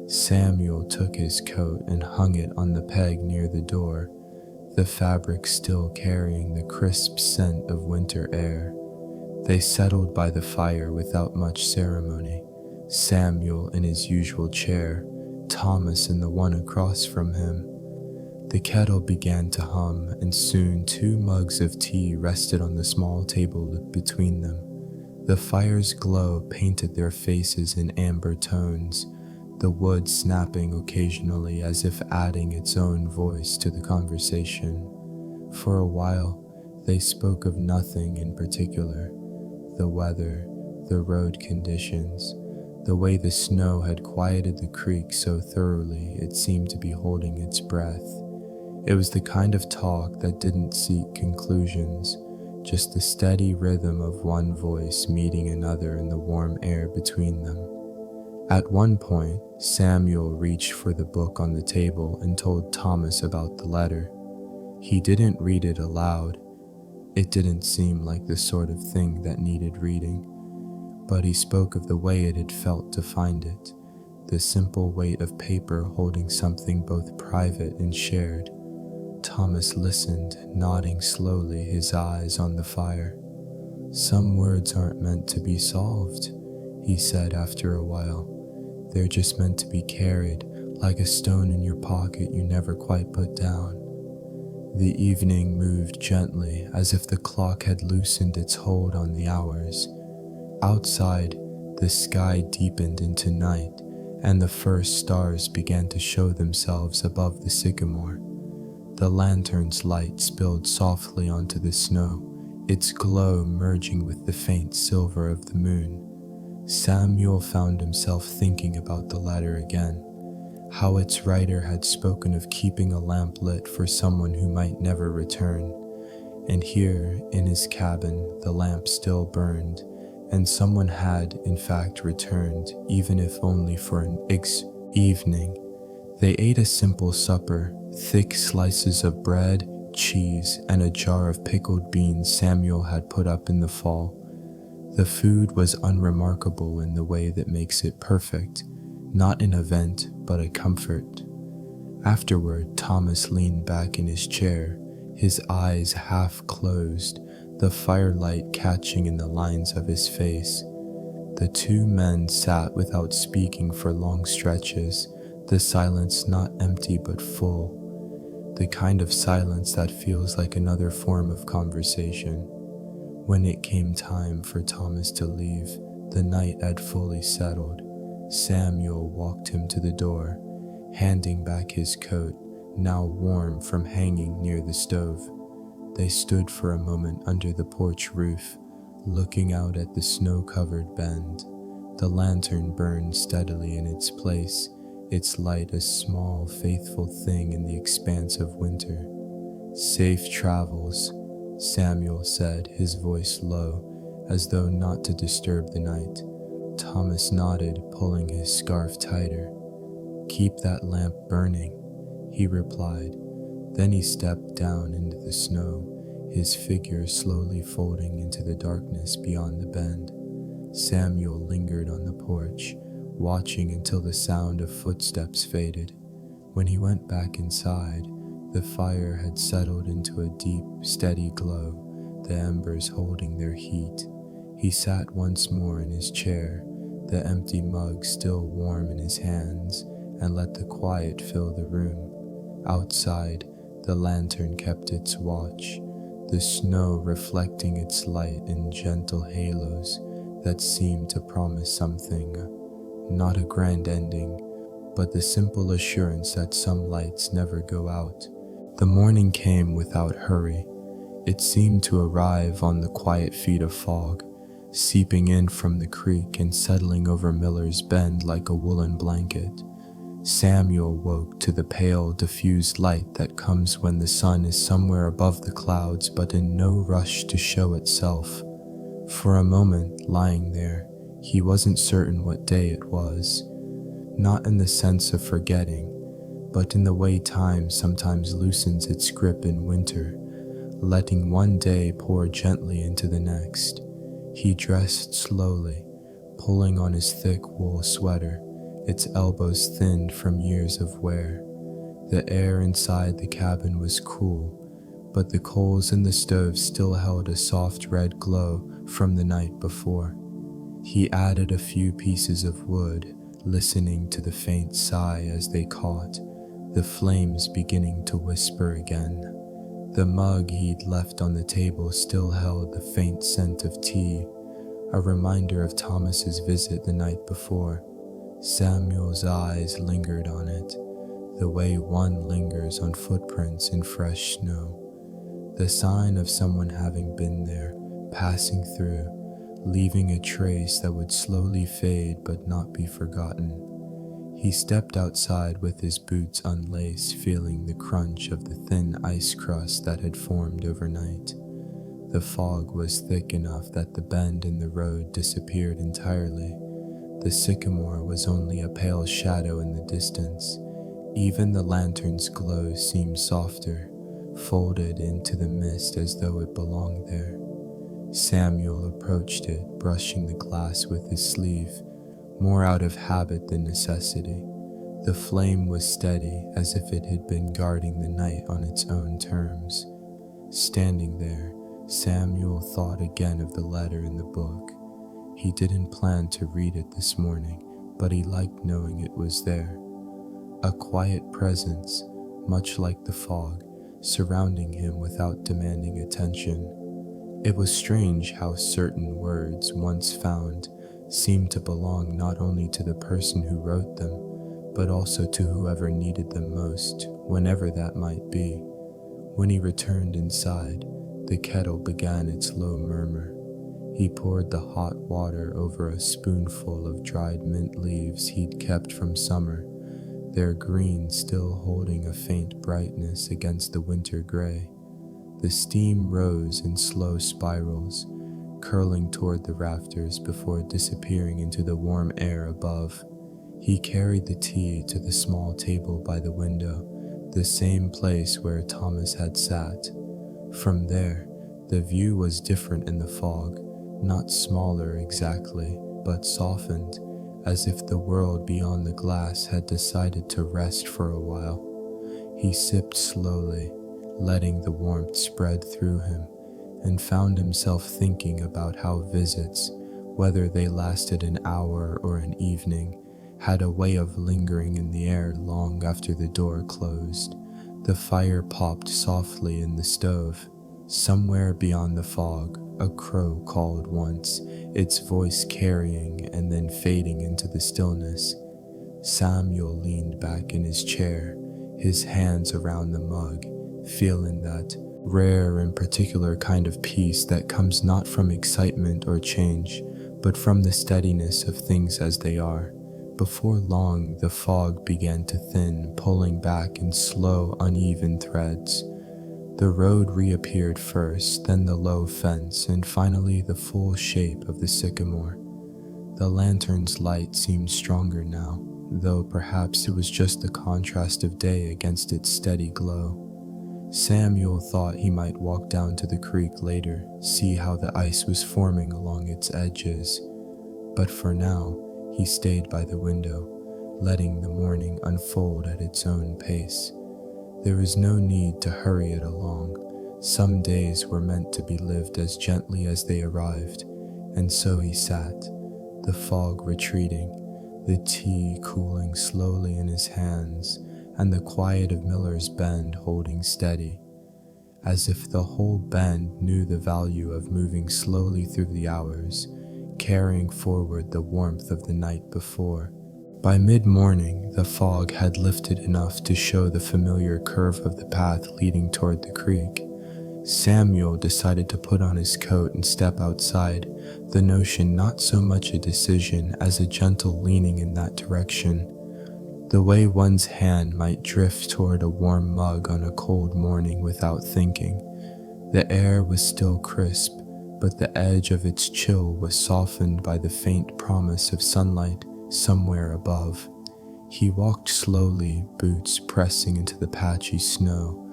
Samuel took his coat and hung it on the peg near the door, the fabric still carrying the crisp scent of winter air. They settled by the fire without much ceremony, Samuel in his usual chair, Thomas in the one across from him. The kettle began to hum, and soon 2 mugs of tea rested on the small table between them. The fire's glow painted their faces in amber tones, the wood snapping occasionally as if adding its own voice to the conversation. For a while, they spoke of nothing in particular: the weather, the road conditions, the way the snow had quieted the creek so thoroughly it seemed to be holding its breath. It was the kind of talk that didn't seek conclusions, just the steady rhythm of one voice meeting another in the warm air between them. At one point, Samuel reached for the book on the table and told Thomas about the letter. He didn't read it aloud. It didn't seem like the sort of thing that needed reading. but he spoke of the way it had felt to find it, the simple weight of paper holding something both private and shared. Thomas listened, nodding slowly, his eyes on the fire. "Some words aren't meant to be solved," he said after a while. "They're just meant to be carried, like a stone in your pocket you never quite put down." The evening moved gently, as if the clock had loosened its hold on the hours. Outside, the sky deepened into night, and the first stars began to show themselves above the sycamore. The lantern's light spilled softly onto the snow, its glow merging with the faint silver of the moon. Samuel found himself thinking about the letter again, how its writer had spoken of keeping a lamp lit for someone who might never return. And here, in his cabin, the lamp still burned, and someone had, in fact, returned, even if only for an evening. They ate a simple supper, thick slices of bread, cheese, and a jar of pickled beans Samuel had put up in the fall. The food was unremarkable in the way that makes it perfect, not an event, but a comfort. Afterward, Thomas leaned back in his chair, his eyes half closed, the firelight catching in the lines of his face. The two men sat without speaking for long stretches, the silence not empty but full, the kind of silence that feels like another form of conversation. When it came time for Thomas to leave, the night had fully settled. Samuel walked him to the door, handing back his coat, now warm from hanging near the stove. They stood for a moment under the porch roof, looking out at the snow-covered bend. The lantern burned steadily in its place, its light a small, faithful thing in the expanse of winter. "Safe travels," Samuel said, his voice low, as though not to disturb the night. Thomas nodded, pulling his scarf tighter. "Keep that lamp burning," he replied. Then he stepped down into the snow, his figure slowly folding into the darkness beyond the bend. Samuel lingered on the porch, watching until the sound of footsteps faded. When he went back inside, the fire had settled into a deep, steady glow, the embers holding their heat. He sat once more in his chair, the empty mug still warm in his hands, and let the quiet fill the room. Outside, the lantern kept its watch, the snow reflecting its light in gentle halos that seemed to promise something, not a grand ending, but the simple assurance that some lights never go out. The morning came without hurry. It seemed to arrive on the quiet feet of fog, seeping in from the creek and settling over Miller's Bend like a woolen blanket. Samuel woke to the pale, diffused light that comes when the sun is somewhere above the clouds but in no rush to show itself. For a moment, lying there, he wasn't certain what day it was, not in the sense of forgetting, but in the way time sometimes loosens its grip in winter, letting one day pour gently into the next. He dressed slowly, pulling on his thick wool sweater, its elbows thinned from years of wear. The air inside the cabin was cool, but the coals in the stove still held a soft red glow from the night before. He added a few pieces of wood, listening to the faint sigh as they caught, the flames beginning to whisper again. The mug he'd left on the table still held the faint scent of tea, a reminder of Thomas's visit the night before. Samuel's eyes lingered on it, the way one lingers on footprints in fresh snow, the sign of someone having been there, passing through, leaving a trace that would slowly fade but not be forgotten. He stepped outside with his boots unlaced, feeling the crunch of the thin ice crust that had formed overnight. The fog was thick enough that the bend in the road disappeared entirely. The sycamore was only a pale shadow in the distance. Even the lantern's glow seemed softer, folded into the mist as though it belonged there. Samuel approached it, brushing the glass with his sleeve, more out of habit than necessity. The flame was steady, as if it had been guarding the night on its own terms. Standing there, Samuel thought again of the letter in the book. He didn't plan to read it this morning, but he liked knowing it was there. A quiet presence, much like the fog, surrounding him without demanding attention. It was strange how certain words, once found, seemed to belong not only to the person who wrote them, but also to whoever needed them most, whenever that might be. When he returned inside, the kettle began its low murmur. He poured the hot water over a spoonful of dried mint leaves he'd kept from summer, their green still holding a faint brightness against the winter gray. The steam rose in slow spirals, curling toward the rafters before disappearing into the warm air above. He carried the tea to the small table by the window, the same place where Thomas had sat. From there, the view was different in the fog, not smaller exactly, but softened, as if the world beyond the glass had decided to rest for a while. He sipped slowly, letting the warmth spread through him, and found himself thinking about how visits, whether they lasted an hour or an evening, had a way of lingering in the air long after the door closed. The fire popped softly in the stove. Somewhere beyond the fog, a crow called once, its voice carrying and then fading into the stillness. Samuel leaned back in his chair, his hands around the mug, feeling that rare and particular kind of peace that comes not from excitement or change, but from the steadiness of things as they are. Before long, the fog began to thin, pulling back in slow, uneven threads. The road reappeared first, then the low fence, and finally the full shape of the sycamore. The lantern's light seemed stronger now, though perhaps it was just the contrast of day against its steady glow. Samuel thought he might walk down to the creek later, see how the ice was forming along its edges. But for now, he stayed by the window, letting the morning unfold at its own pace. There was no need to hurry it along. Some days were meant to be lived as gently as they arrived, and so he sat, the fog retreating, the tea cooling slowly in his hands, and the quiet of Miller's Bend holding steady, as if the whole bend knew the value of moving slowly through the hours, carrying forward the warmth of the night before. By mid-morning, the fog had lifted enough to show the familiar curve of the path leading toward the creek. Samuel decided to put on his coat and step outside, the notion not so much a decision as a gentle leaning in that direction, the way one's hand might drift toward a warm mug on a cold morning without thinking. The air was still crisp, but the edge of its chill was softened by the faint promise of sunlight somewhere above. He walked slowly, boots pressing into the patchy snow,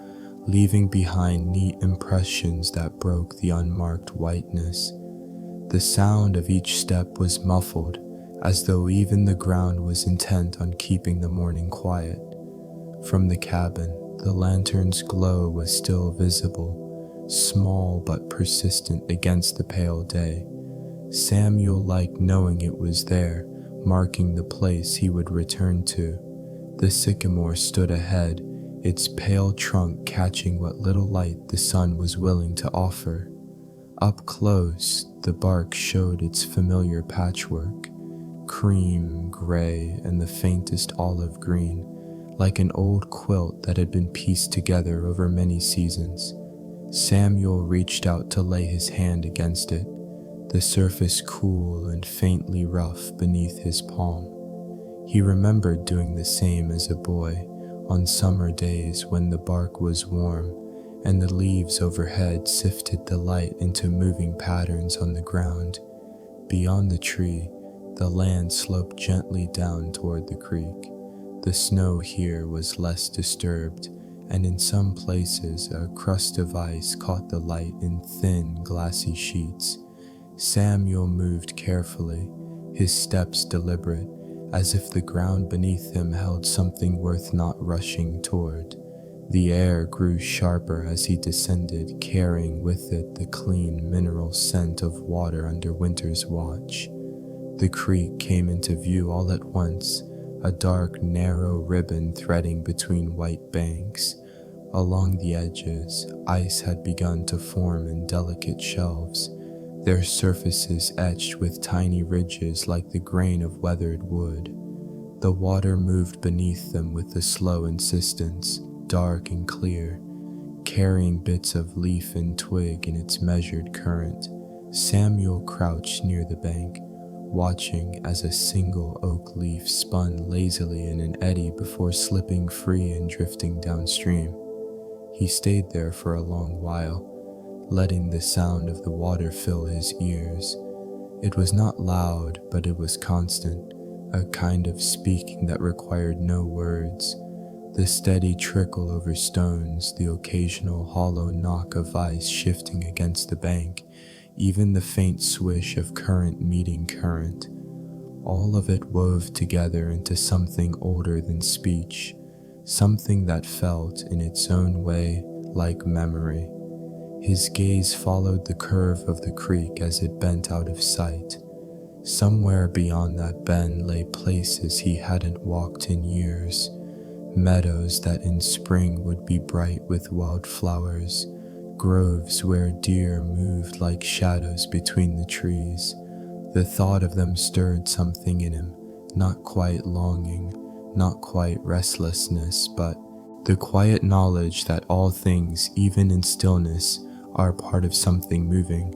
leaving behind neat impressions that broke the unmarked whiteness. The sound of each step was muffled, as though even the ground was intent on keeping the morning quiet. From the cabin, the lantern's glow was still visible, small but persistent against the pale day. Samuel liked knowing it was there, marking the place he would return to. The sycamore stood ahead, its pale trunk catching what little light the sun was willing to offer. Up close, the bark showed its familiar patchwork, cream, gray, and the faintest olive green, like an old quilt that had been pieced together over many seasons. Samuel reached out to lay his hand against it, the surface cool and faintly rough beneath his palm. He remembered doing the same as a boy, on summer days when the bark was warm, and the leaves overhead sifted the light into moving patterns on the ground. Beyond the tree, the land sloped gently down toward the creek. The snow here was less disturbed, and in some places a crust of ice caught the light in thin, glassy sheets. Samuel moved carefully, his steps deliberate, as if the ground beneath him held something worth not rushing toward. The air grew sharper as he descended, carrying with it the clean mineral scent of water under winter's watch. The creek came into view all at once, a dark, narrow ribbon threading between white banks. Along the edges, ice had begun to form in delicate shelves, their surfaces etched with tiny ridges like the grain of weathered wood. The water moved beneath them with a slow insistence, dark and clear, carrying bits of leaf and twig in its measured current. Samuel crouched near the bank, watching as a single oak leaf spun lazily in an eddy before slipping free and drifting downstream. He stayed there for a long while, letting the sound of the water fill his ears. It was not loud, but it was constant, a kind of speaking that required no words. The steady trickle over stones, the occasional hollow knock of ice shifting against the bank, even the faint swish of current meeting current. All of it wove together into something older than speech, something that felt, in its own way, like memory. His gaze followed the curve of the creek as it bent out of sight. Somewhere beyond that bend lay places he hadn't walked in years, meadows that in spring would be bright with wildflowers, groves where deer moved like shadows between the trees. The thought of them stirred something in him, not quite longing, not quite restlessness, but the quiet knowledge that all things, even in stillness, are part of something moving.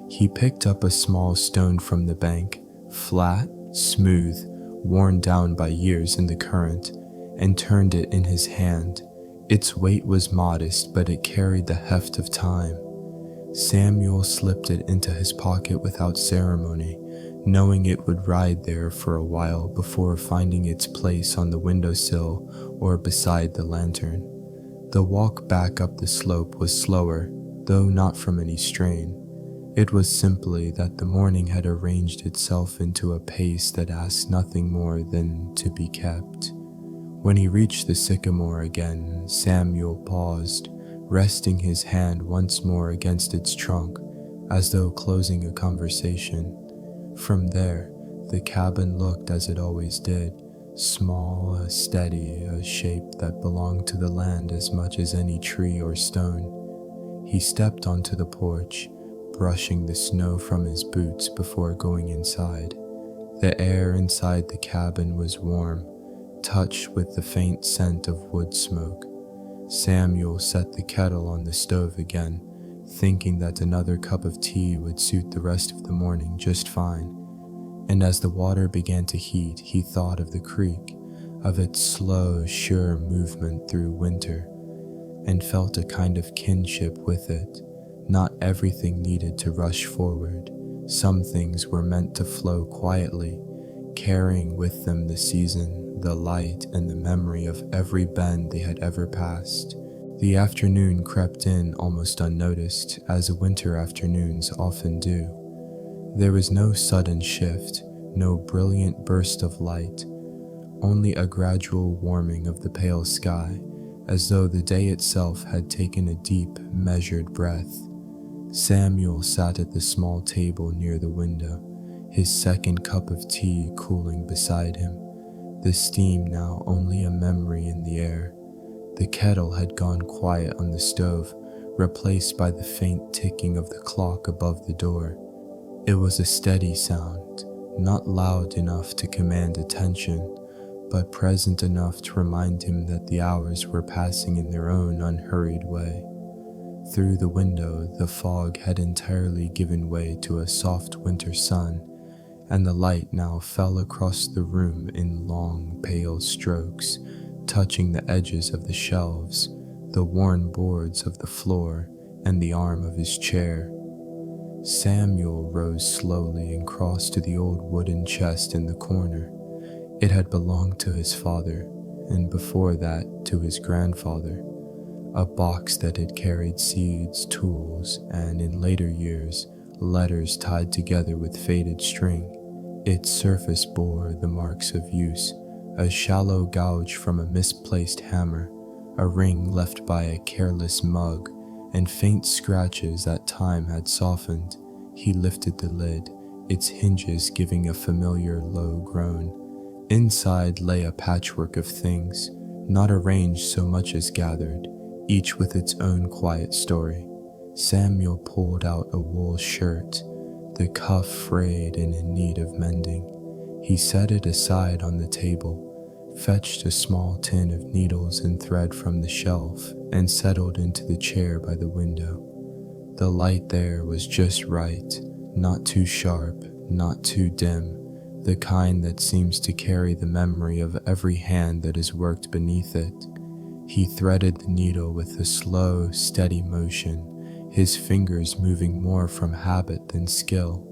He picked up a small stone from the bank, flat, smooth, worn down by years in the current, and turned it in his hand. Its weight was modest, but it carried the heft of time. Samuel slipped it into his pocket without ceremony, knowing it would ride there for a while before finding its place on the windowsill or beside the lantern. The walk back up the slope was slower, though not from any strain. It was simply that the morning had arranged itself into a pace that asked nothing more than to be kept. When he reached the sycamore again, Samuel paused, resting his hand once more against its trunk, as though closing a conversation. From there, the cabin looked as it always did, small, steady, a shape that belonged to the land as much as any tree or stone. He stepped onto the porch, brushing the snow from his boots before going inside. The air inside the cabin was warm, touched with the faint scent of wood smoke. Samuel set the kettle on the stove again, thinking that another cup of tea would suit the rest of the morning just fine. And as the water began to heat, he thought of the creek, of its slow, sure movement through winter, and felt a kind of kinship with it. Not everything needed to rush forward. Some things were meant to flow quietly, carrying with them the season, the light, and the memory of every bend they had ever passed. The afternoon crept in almost unnoticed, as winter afternoons often do. There was no sudden shift, no brilliant burst of light, only a gradual warming of the pale sky, as though the day itself had taken a deep, measured breath. Samuel sat at the small table near the window, his second cup of tea cooling beside him, the steam now only a memory in the air. The kettle had gone quiet on the stove, replaced by the faint ticking of the clock above the door. It was a steady sound, not loud enough to command attention, but present enough to remind him that the hours were passing in their own unhurried way. Through the window, the fog had entirely given way to a soft winter sun, and the light now fell across the room in long, pale strokes, touching the edges of the shelves, the worn boards of the floor, and the arm of his chair. Samuel rose slowly and crossed to the old wooden chest in the corner. It had belonged to his father, and before that to his grandfather. a box that had carried seeds, tools, and in later years, letters tied together with faded string. Its surface bore the marks of use, a shallow gouge from a misplaced hammer, a ring left by a careless mug, and faint scratches that time had softened. He lifted the lid, its hinges giving a familiar low groan. Inside lay a patchwork of things, not arranged so much as gathered, each with its own quiet story. Samuel pulled out a wool shirt, the cuff frayed and in need of mending. He set it aside on the table, fetched a small tin of needles and thread from the shelf, and settled into the chair by the window. The light there was just right, not too sharp, not too dim, the kind that seems to carry the memory of every hand that has worked beneath it. He threaded the needle with a slow, steady motion, his fingers moving more from habit than skill.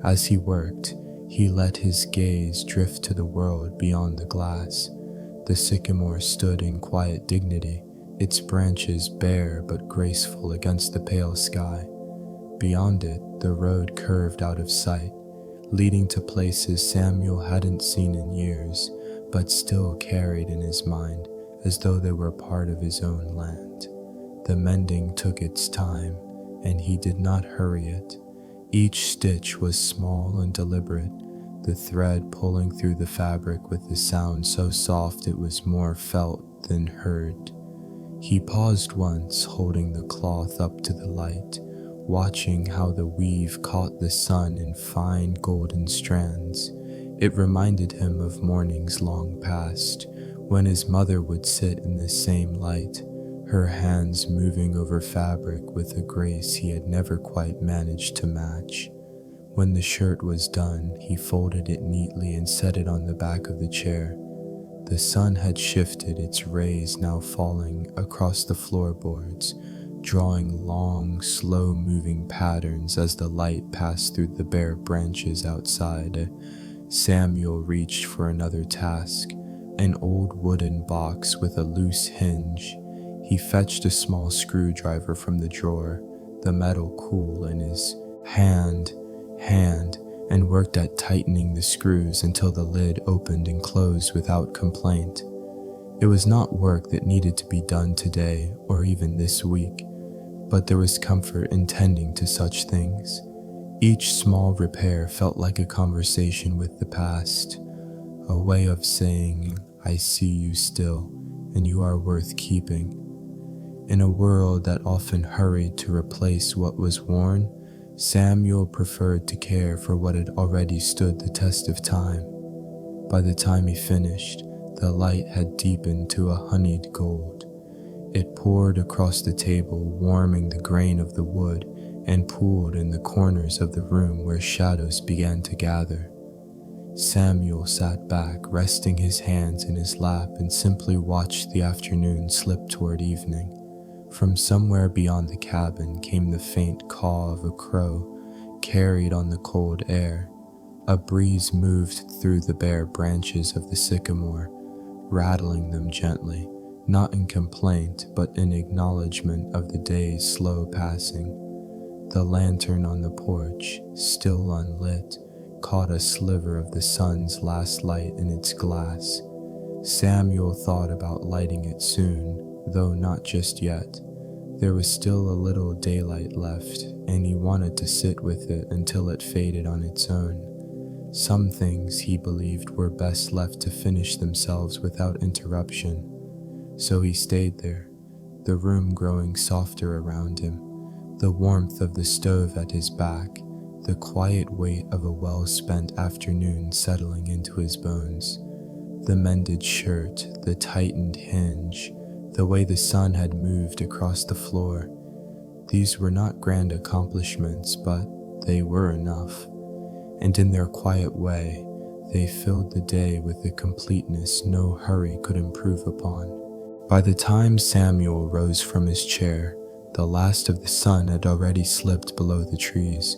As he worked, he let his gaze drift to the world beyond the glass. The sycamore stood in quiet dignity, its branches bare but graceful against the pale sky. Beyond it, the road curved out of sight, leading to places Samuel hadn't seen in years, but still carried in his mind as though they were part of his own land. The mending took its time, and he did not hurry it. Each stitch was small and deliberate, the thread pulling through the fabric with a sound so soft it was more felt than heard. He paused once, holding the cloth up to the light, watching how the weave caught the sun in fine golden strands. It reminded him of mornings long past, when his mother would sit in the same light, her hands moving over fabric with a grace he had never quite managed to match. When the shirt was done, he folded it neatly and set it on the back of the chair. The sun had shifted, its rays now falling across the floorboards, drawing long, slow-moving patterns as the light passed through the bare branches outside. Samuel reached for another task, an old wooden box with a loose hinge. He fetched a small screwdriver from the drawer, the metal cool in his hand, and worked at tightening the screws until the lid opened and closed without complaint. It was not work that needed to be done today or even this week, but there was comfort in tending to such things. Each small repair felt like a conversation with the past, a way of saying, "I see you still, and you are worth keeping." In a world that often hurried to replace what was worn, Samuel preferred to care for what had already stood the test of time. By the time he finished, the light had deepened to a honeyed gold. It poured across the table, warming the grain of the wood, and pooled in the corners of the room where shadows began to gather. Samuel sat back, resting his hands in his lap, and simply watched the afternoon slip toward evening. From somewhere beyond the cabin came the faint caw of a crow, carried on the cold air. A breeze moved through the bare branches of the sycamore, rattling them gently, not in complaint, but in acknowledgement of the day's slow passing. The lantern on the porch, still unlit, caught a sliver of the sun's last light in its glass. Samuel thought about lighting it soon, though not just yet. There was still a little daylight left, and he wanted to sit with it until it faded on its own. Some things, he believed, were best left to finish themselves without interruption. So he stayed there, the room growing softer around him, the warmth of the stove at his back, the quiet weight of a well-spent afternoon settling into his bones. The mended shirt, the tightened hinge, the way the sun had moved across the floor. These were not grand accomplishments, but they were enough. And in their quiet way, they filled the day with a completeness no hurry could improve upon. By the time Samuel rose from his chair, the last of the sun had already slipped below the trees.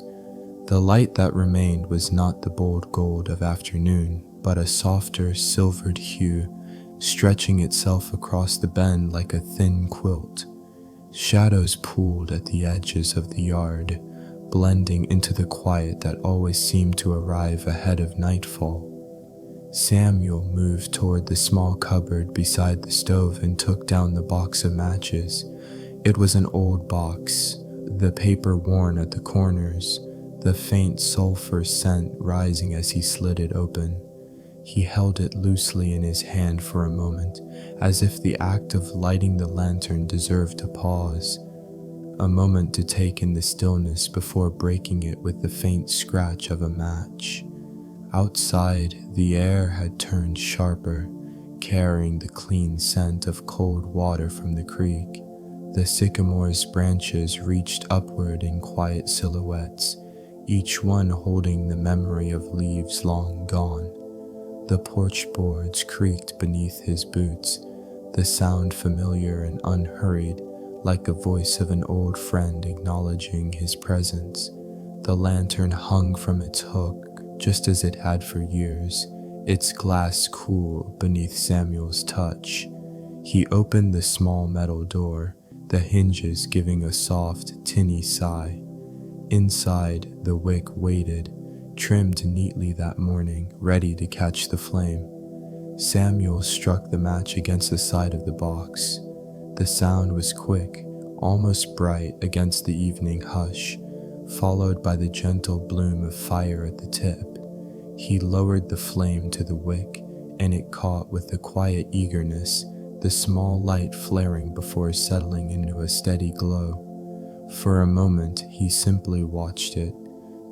The light that remained was not the bold gold of afternoon, but a softer, silvered hue, stretching itself across the bend like a thin quilt. Shadows pooled at the edges of the yard, blending into the quiet that always seemed to arrive ahead of nightfall. Samuel moved toward the small cupboard beside the stove and took down the box of matches. It was an old box, the paper worn at the corners, the faint sulfur scent rising as he slid it open. He held it loosely in his hand for a moment, as if the act of lighting the lantern deserved a pause, a moment to take in the stillness before breaking it with the faint scratch of a match. Outside, the air had turned sharper, carrying the clean scent of cold water from the creek. The sycamore's branches reached upward in quiet silhouettes, each one holding the memory of leaves long gone. The porch boards creaked beneath his boots, the sound familiar and unhurried, like the voice of an old friend acknowledging his presence. The lantern hung from its hook, just as it had for years, its glass cool beneath Samuel's touch. He opened the small metal door, the hinges giving a soft, tinny sigh. Inside, the wick waited, trimmed neatly that morning, ready to catch the flame. Samuel struck the match against the side of the box. The sound was quick, almost bright against the evening hush, followed by the gentle bloom of fire at the tip. He lowered the flame to the wick, and it caught with a quiet eagerness, the small light flaring before settling into a steady glow. For a moment, he simply watched it,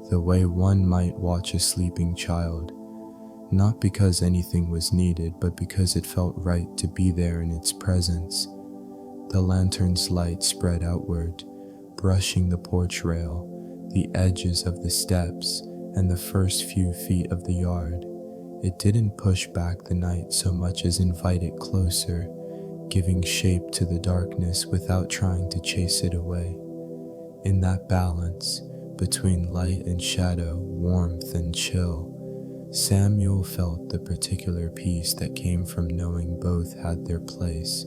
the way one might watch a sleeping child, not because anything was needed, but because it felt right to be there in its presence. The lantern's light spread outward, brushing the porch rail, the edges of the steps, and the first few feet of the yard. It didn't push back the night so much as invite it closer, giving shape to the darkness without trying to chase it away. In that balance, between light and shadow, warmth and chill, Samuel felt the particular peace that came from knowing both had their place.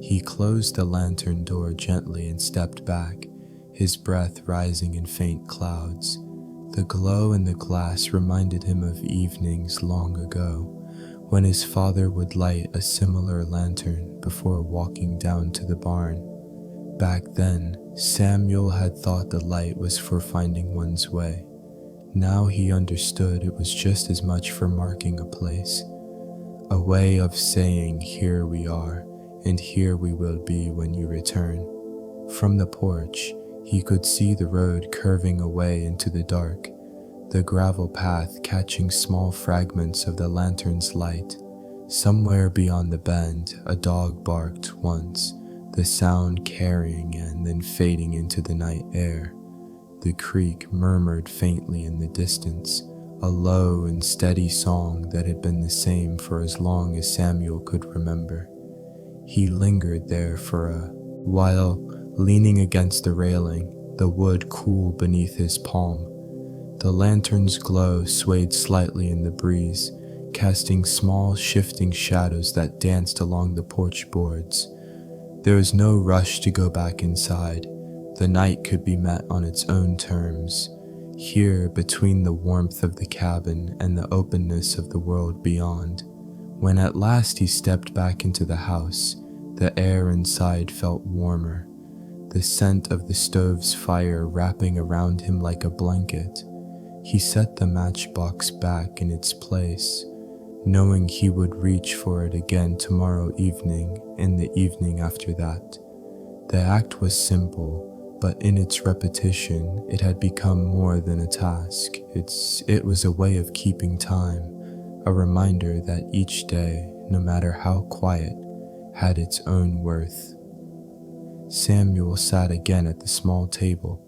He closed the lantern door gently and stepped back, his breath rising in faint clouds. The glow in the glass reminded him of evenings long ago, when his father would light a similar lantern before walking down to the barn. Back then, Samuel had thought the light was for finding one's way. Now he understood it was just as much for marking a place, a way of saying, "Here we are, and here we will be when you return." From the porch, he could see the road curving away into the dark, the gravel path catching small fragments of the lantern's light. Somewhere beyond the bend, a dog barked once, the sound carrying and then fading into the night air. The creek murmured faintly in the distance, a low and steady song that had been the same for as long as Samuel could remember. He lingered there for a while, leaning against the railing, the wood cool beneath his palm. The lantern's glow swayed slightly in the breeze, casting small shifting shadows that danced along the porch boards. There was no rush to go back inside. The night could be met on its own terms, here between the warmth of the cabin and the openness of the world beyond. When at last he stepped back into the house, the air inside felt warmer, the scent of the stove's fire wrapping around him like a blanket. He set the matchbox back in its place, knowing he would reach for it again tomorrow evening and the evening after that. The act was simple, but in its repetition, it had become more than a task. It was a way of keeping time, a reminder that each day, no matter how quiet, had its own worth. Samuel sat again at the small table,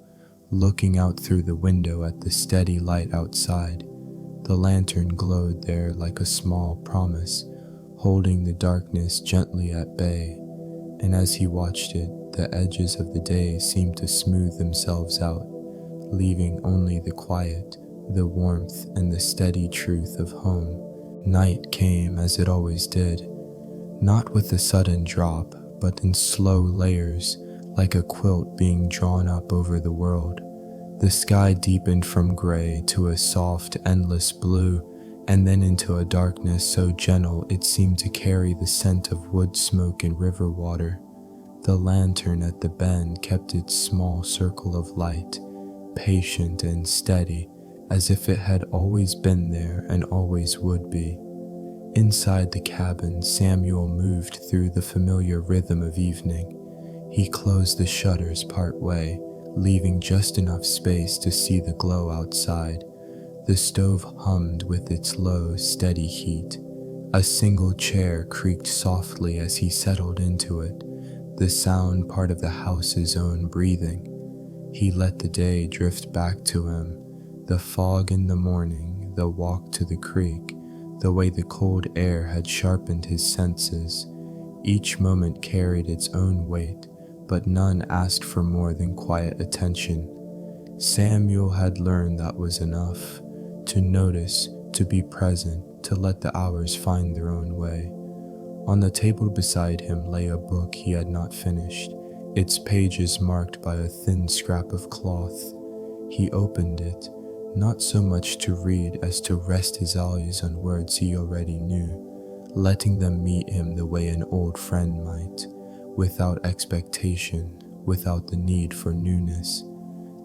looking out through the window at the steady light outside. The lantern glowed there like a small promise, holding the darkness gently at bay, and as he watched it, the edges of the day seemed to smooth themselves out, leaving only the quiet, the warmth, and the steady truth of home. Night came as it always did, not with a sudden drop, but in slow layers, like a quilt being drawn up over the world. The sky deepened from gray to a soft, endless blue, and then into a darkness so gentle it seemed to carry the scent of wood smoke and river water. The lantern at the bend kept its small circle of light, patient and steady, as if it had always been there and always would be. Inside the cabin, Samuel moved through the familiar rhythm of evening. He closed the shutters part way, leaving just enough space to see the glow outside. The stove hummed with its low, steady heat. A single chair creaked softly as he settled into it, the sound part of the house's own breathing. He let the day drift back to him, the fog in the morning, the walk to the creek, the way the cold air had sharpened his senses. Each moment carried its own weight, but none asked for more than quiet attention. Samuel had learned that was enough, to notice, to be present, to let the hours find their own way. On the table beside him lay a book he had not finished, its pages marked by a thin scrap of cloth. He opened it, not so much to read as to rest his eyes on words he already knew, letting them meet him the way an old friend might, without expectation, without the need for newness.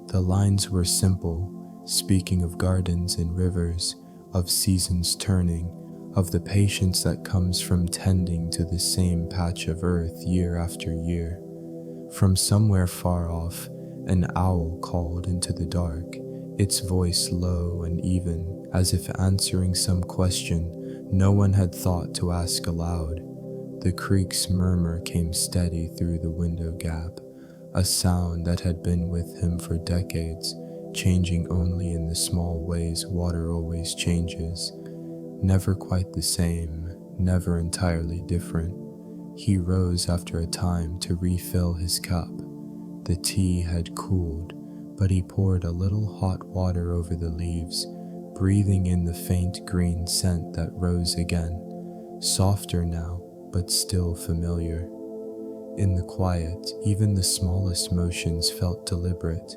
The lines were simple, speaking of gardens and rivers, of seasons turning, of the patience that comes from tending to the same patch of earth year after year. From somewhere far off, an owl called into the dark, its voice low and even, as if answering some question no one had thought to ask aloud. The creek's murmur came steady through the window gap, a sound that had been with him for decades, changing only in the small ways water always changes. Never quite the same, never entirely different. He rose after a time to refill his cup. The tea had cooled, but he poured a little hot water over the leaves, breathing in the faint green scent that rose again, softer now, but still familiar. In the quiet, even the smallest motions felt deliberate.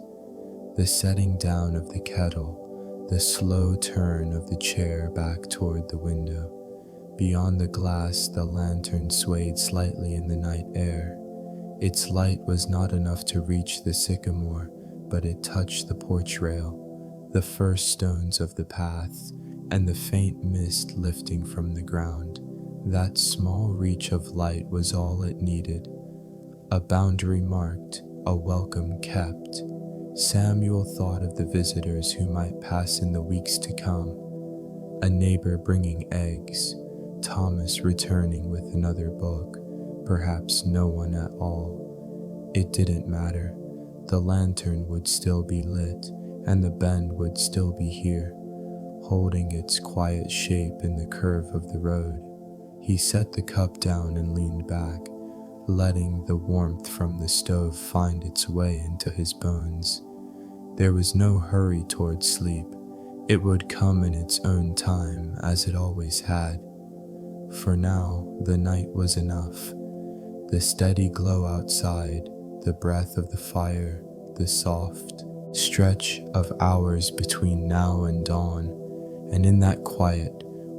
The setting down of the kettle, the slow turn of the chair back toward the window. Beyond the glass, the lantern swayed slightly in the night air. Its light was not enough to reach the sycamore, but it touched the porch rail, the first stones of the path, and the faint mist lifting from the ground. That small reach of light was all it needed. A boundary marked, a welcome kept. Samuel thought of the visitors who might pass in the weeks to come. A neighbor bringing eggs, Thomas returning with another book, perhaps no one at all. It didn't matter. The lantern would still be lit, and the bend would still be here, holding its quiet shape in the curve of the road. He set the cup down and leaned back, letting the warmth from the stove find its way into his bones. There was no hurry toward sleep. It would come in its own time, as it always had. For now, the night was enough. The steady glow outside, the breath of the fire, the soft stretch of hours between now and dawn, and in that quiet,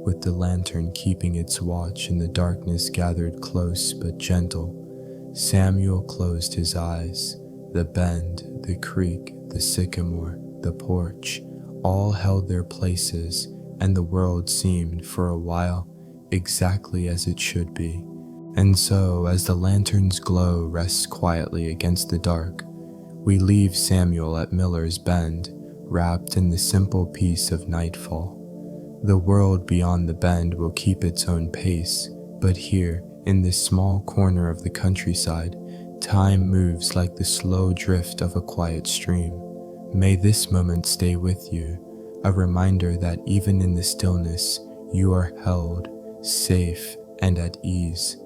with the lantern keeping its watch and the darkness gathered close but gentle, Samuel closed his eyes. The bend, the creek, the sycamore, the porch, all held their places, and the world seemed, for a while, exactly as it should be. And so, as the lantern's glow rests quietly against the dark, we leave Samuel at Miller's Bend, wrapped in the simple peace of nightfall. The world beyond the bend will keep its own pace, but here, in this small corner of the countryside, time moves like the slow drift of a quiet stream. May this moment stay with you, a reminder that even in the stillness, you are held, safe, and at ease.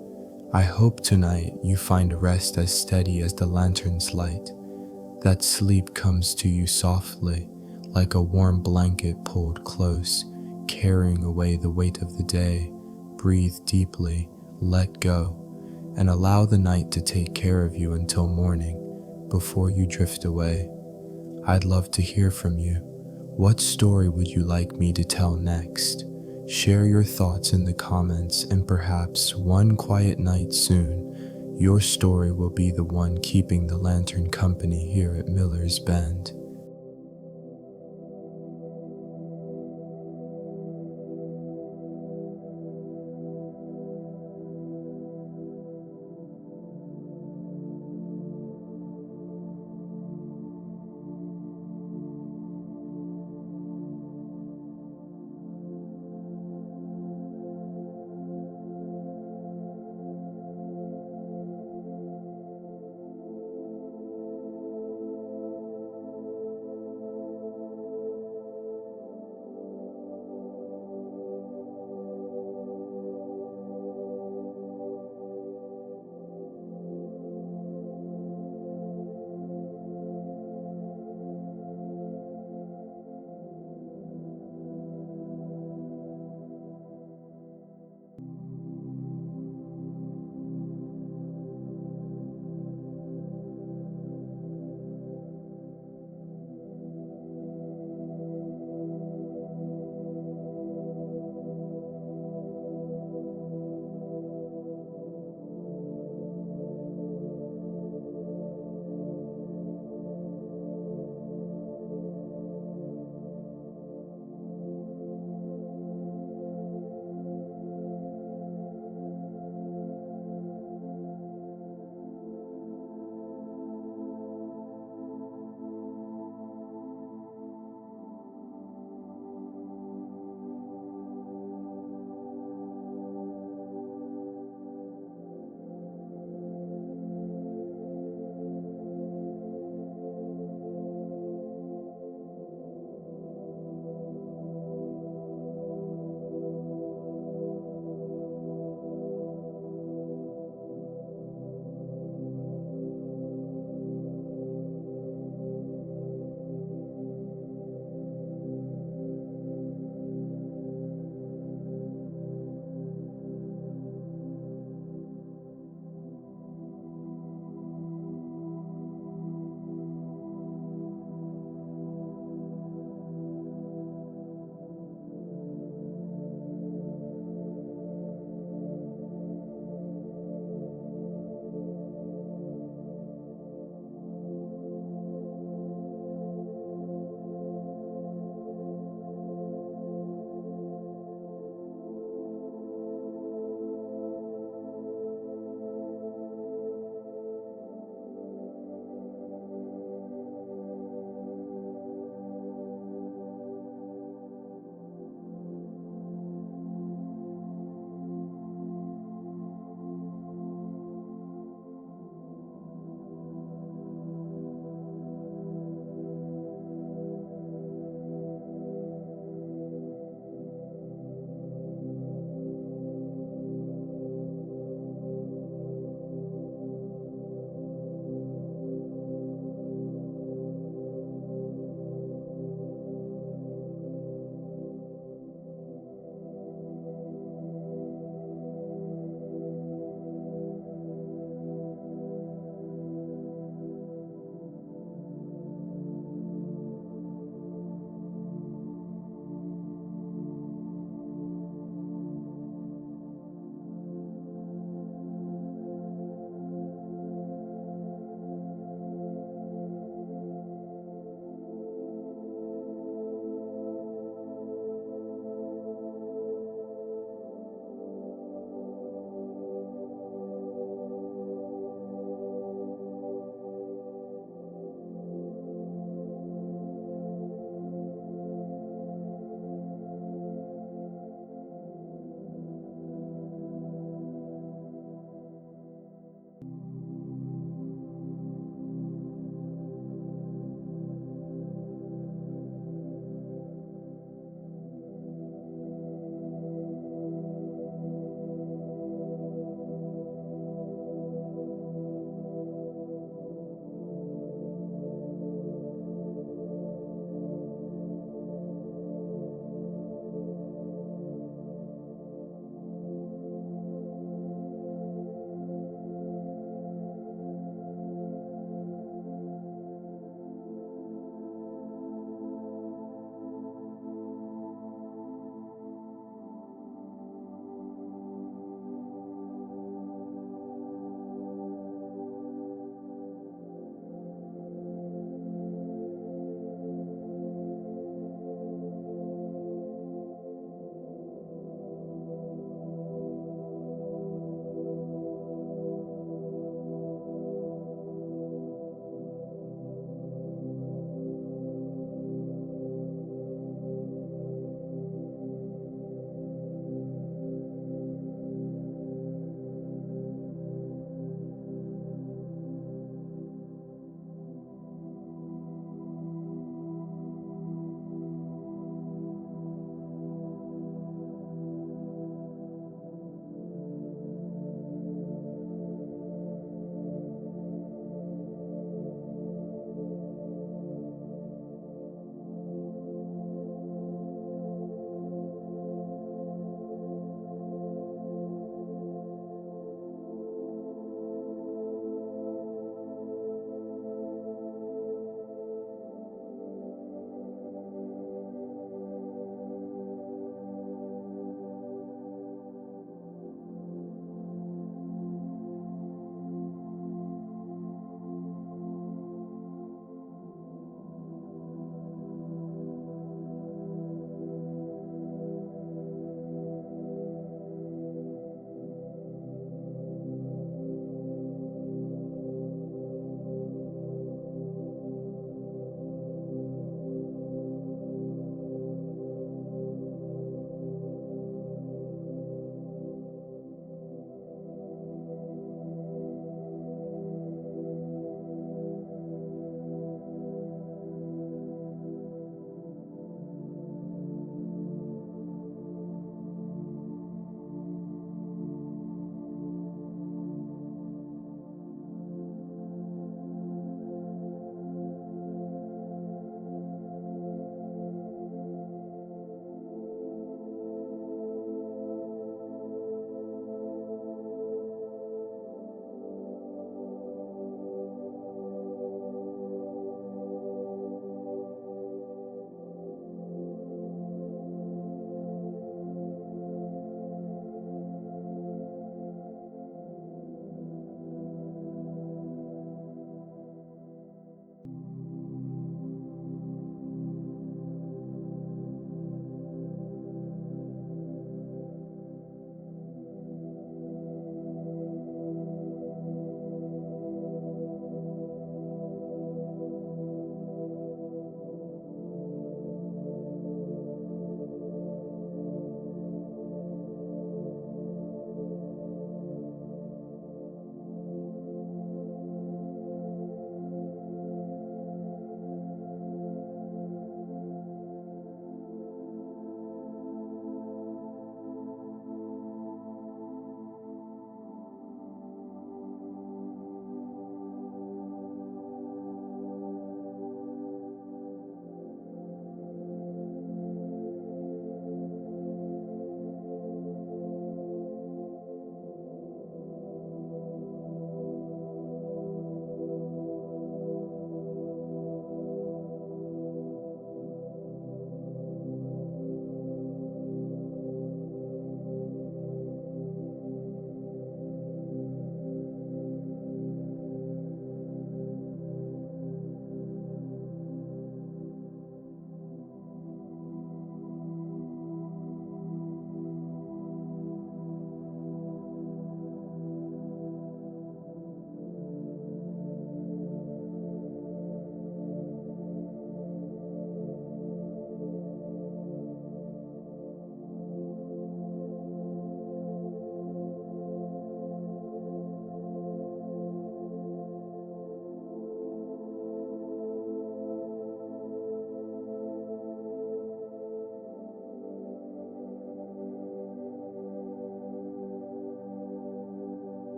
I hope tonight you find rest as steady as the lantern's light, that sleep comes to you softly, like a warm blanket pulled close, carrying away the weight of the day. Breathe deeply, let go, and allow the night to take care of you until morning. before you drift away. I'd love to hear from you. What story would you like me to tell next? Share your thoughts in the comments, and perhaps one quiet night soon, your story will be the one keeping the lantern company here at Miller's Bend.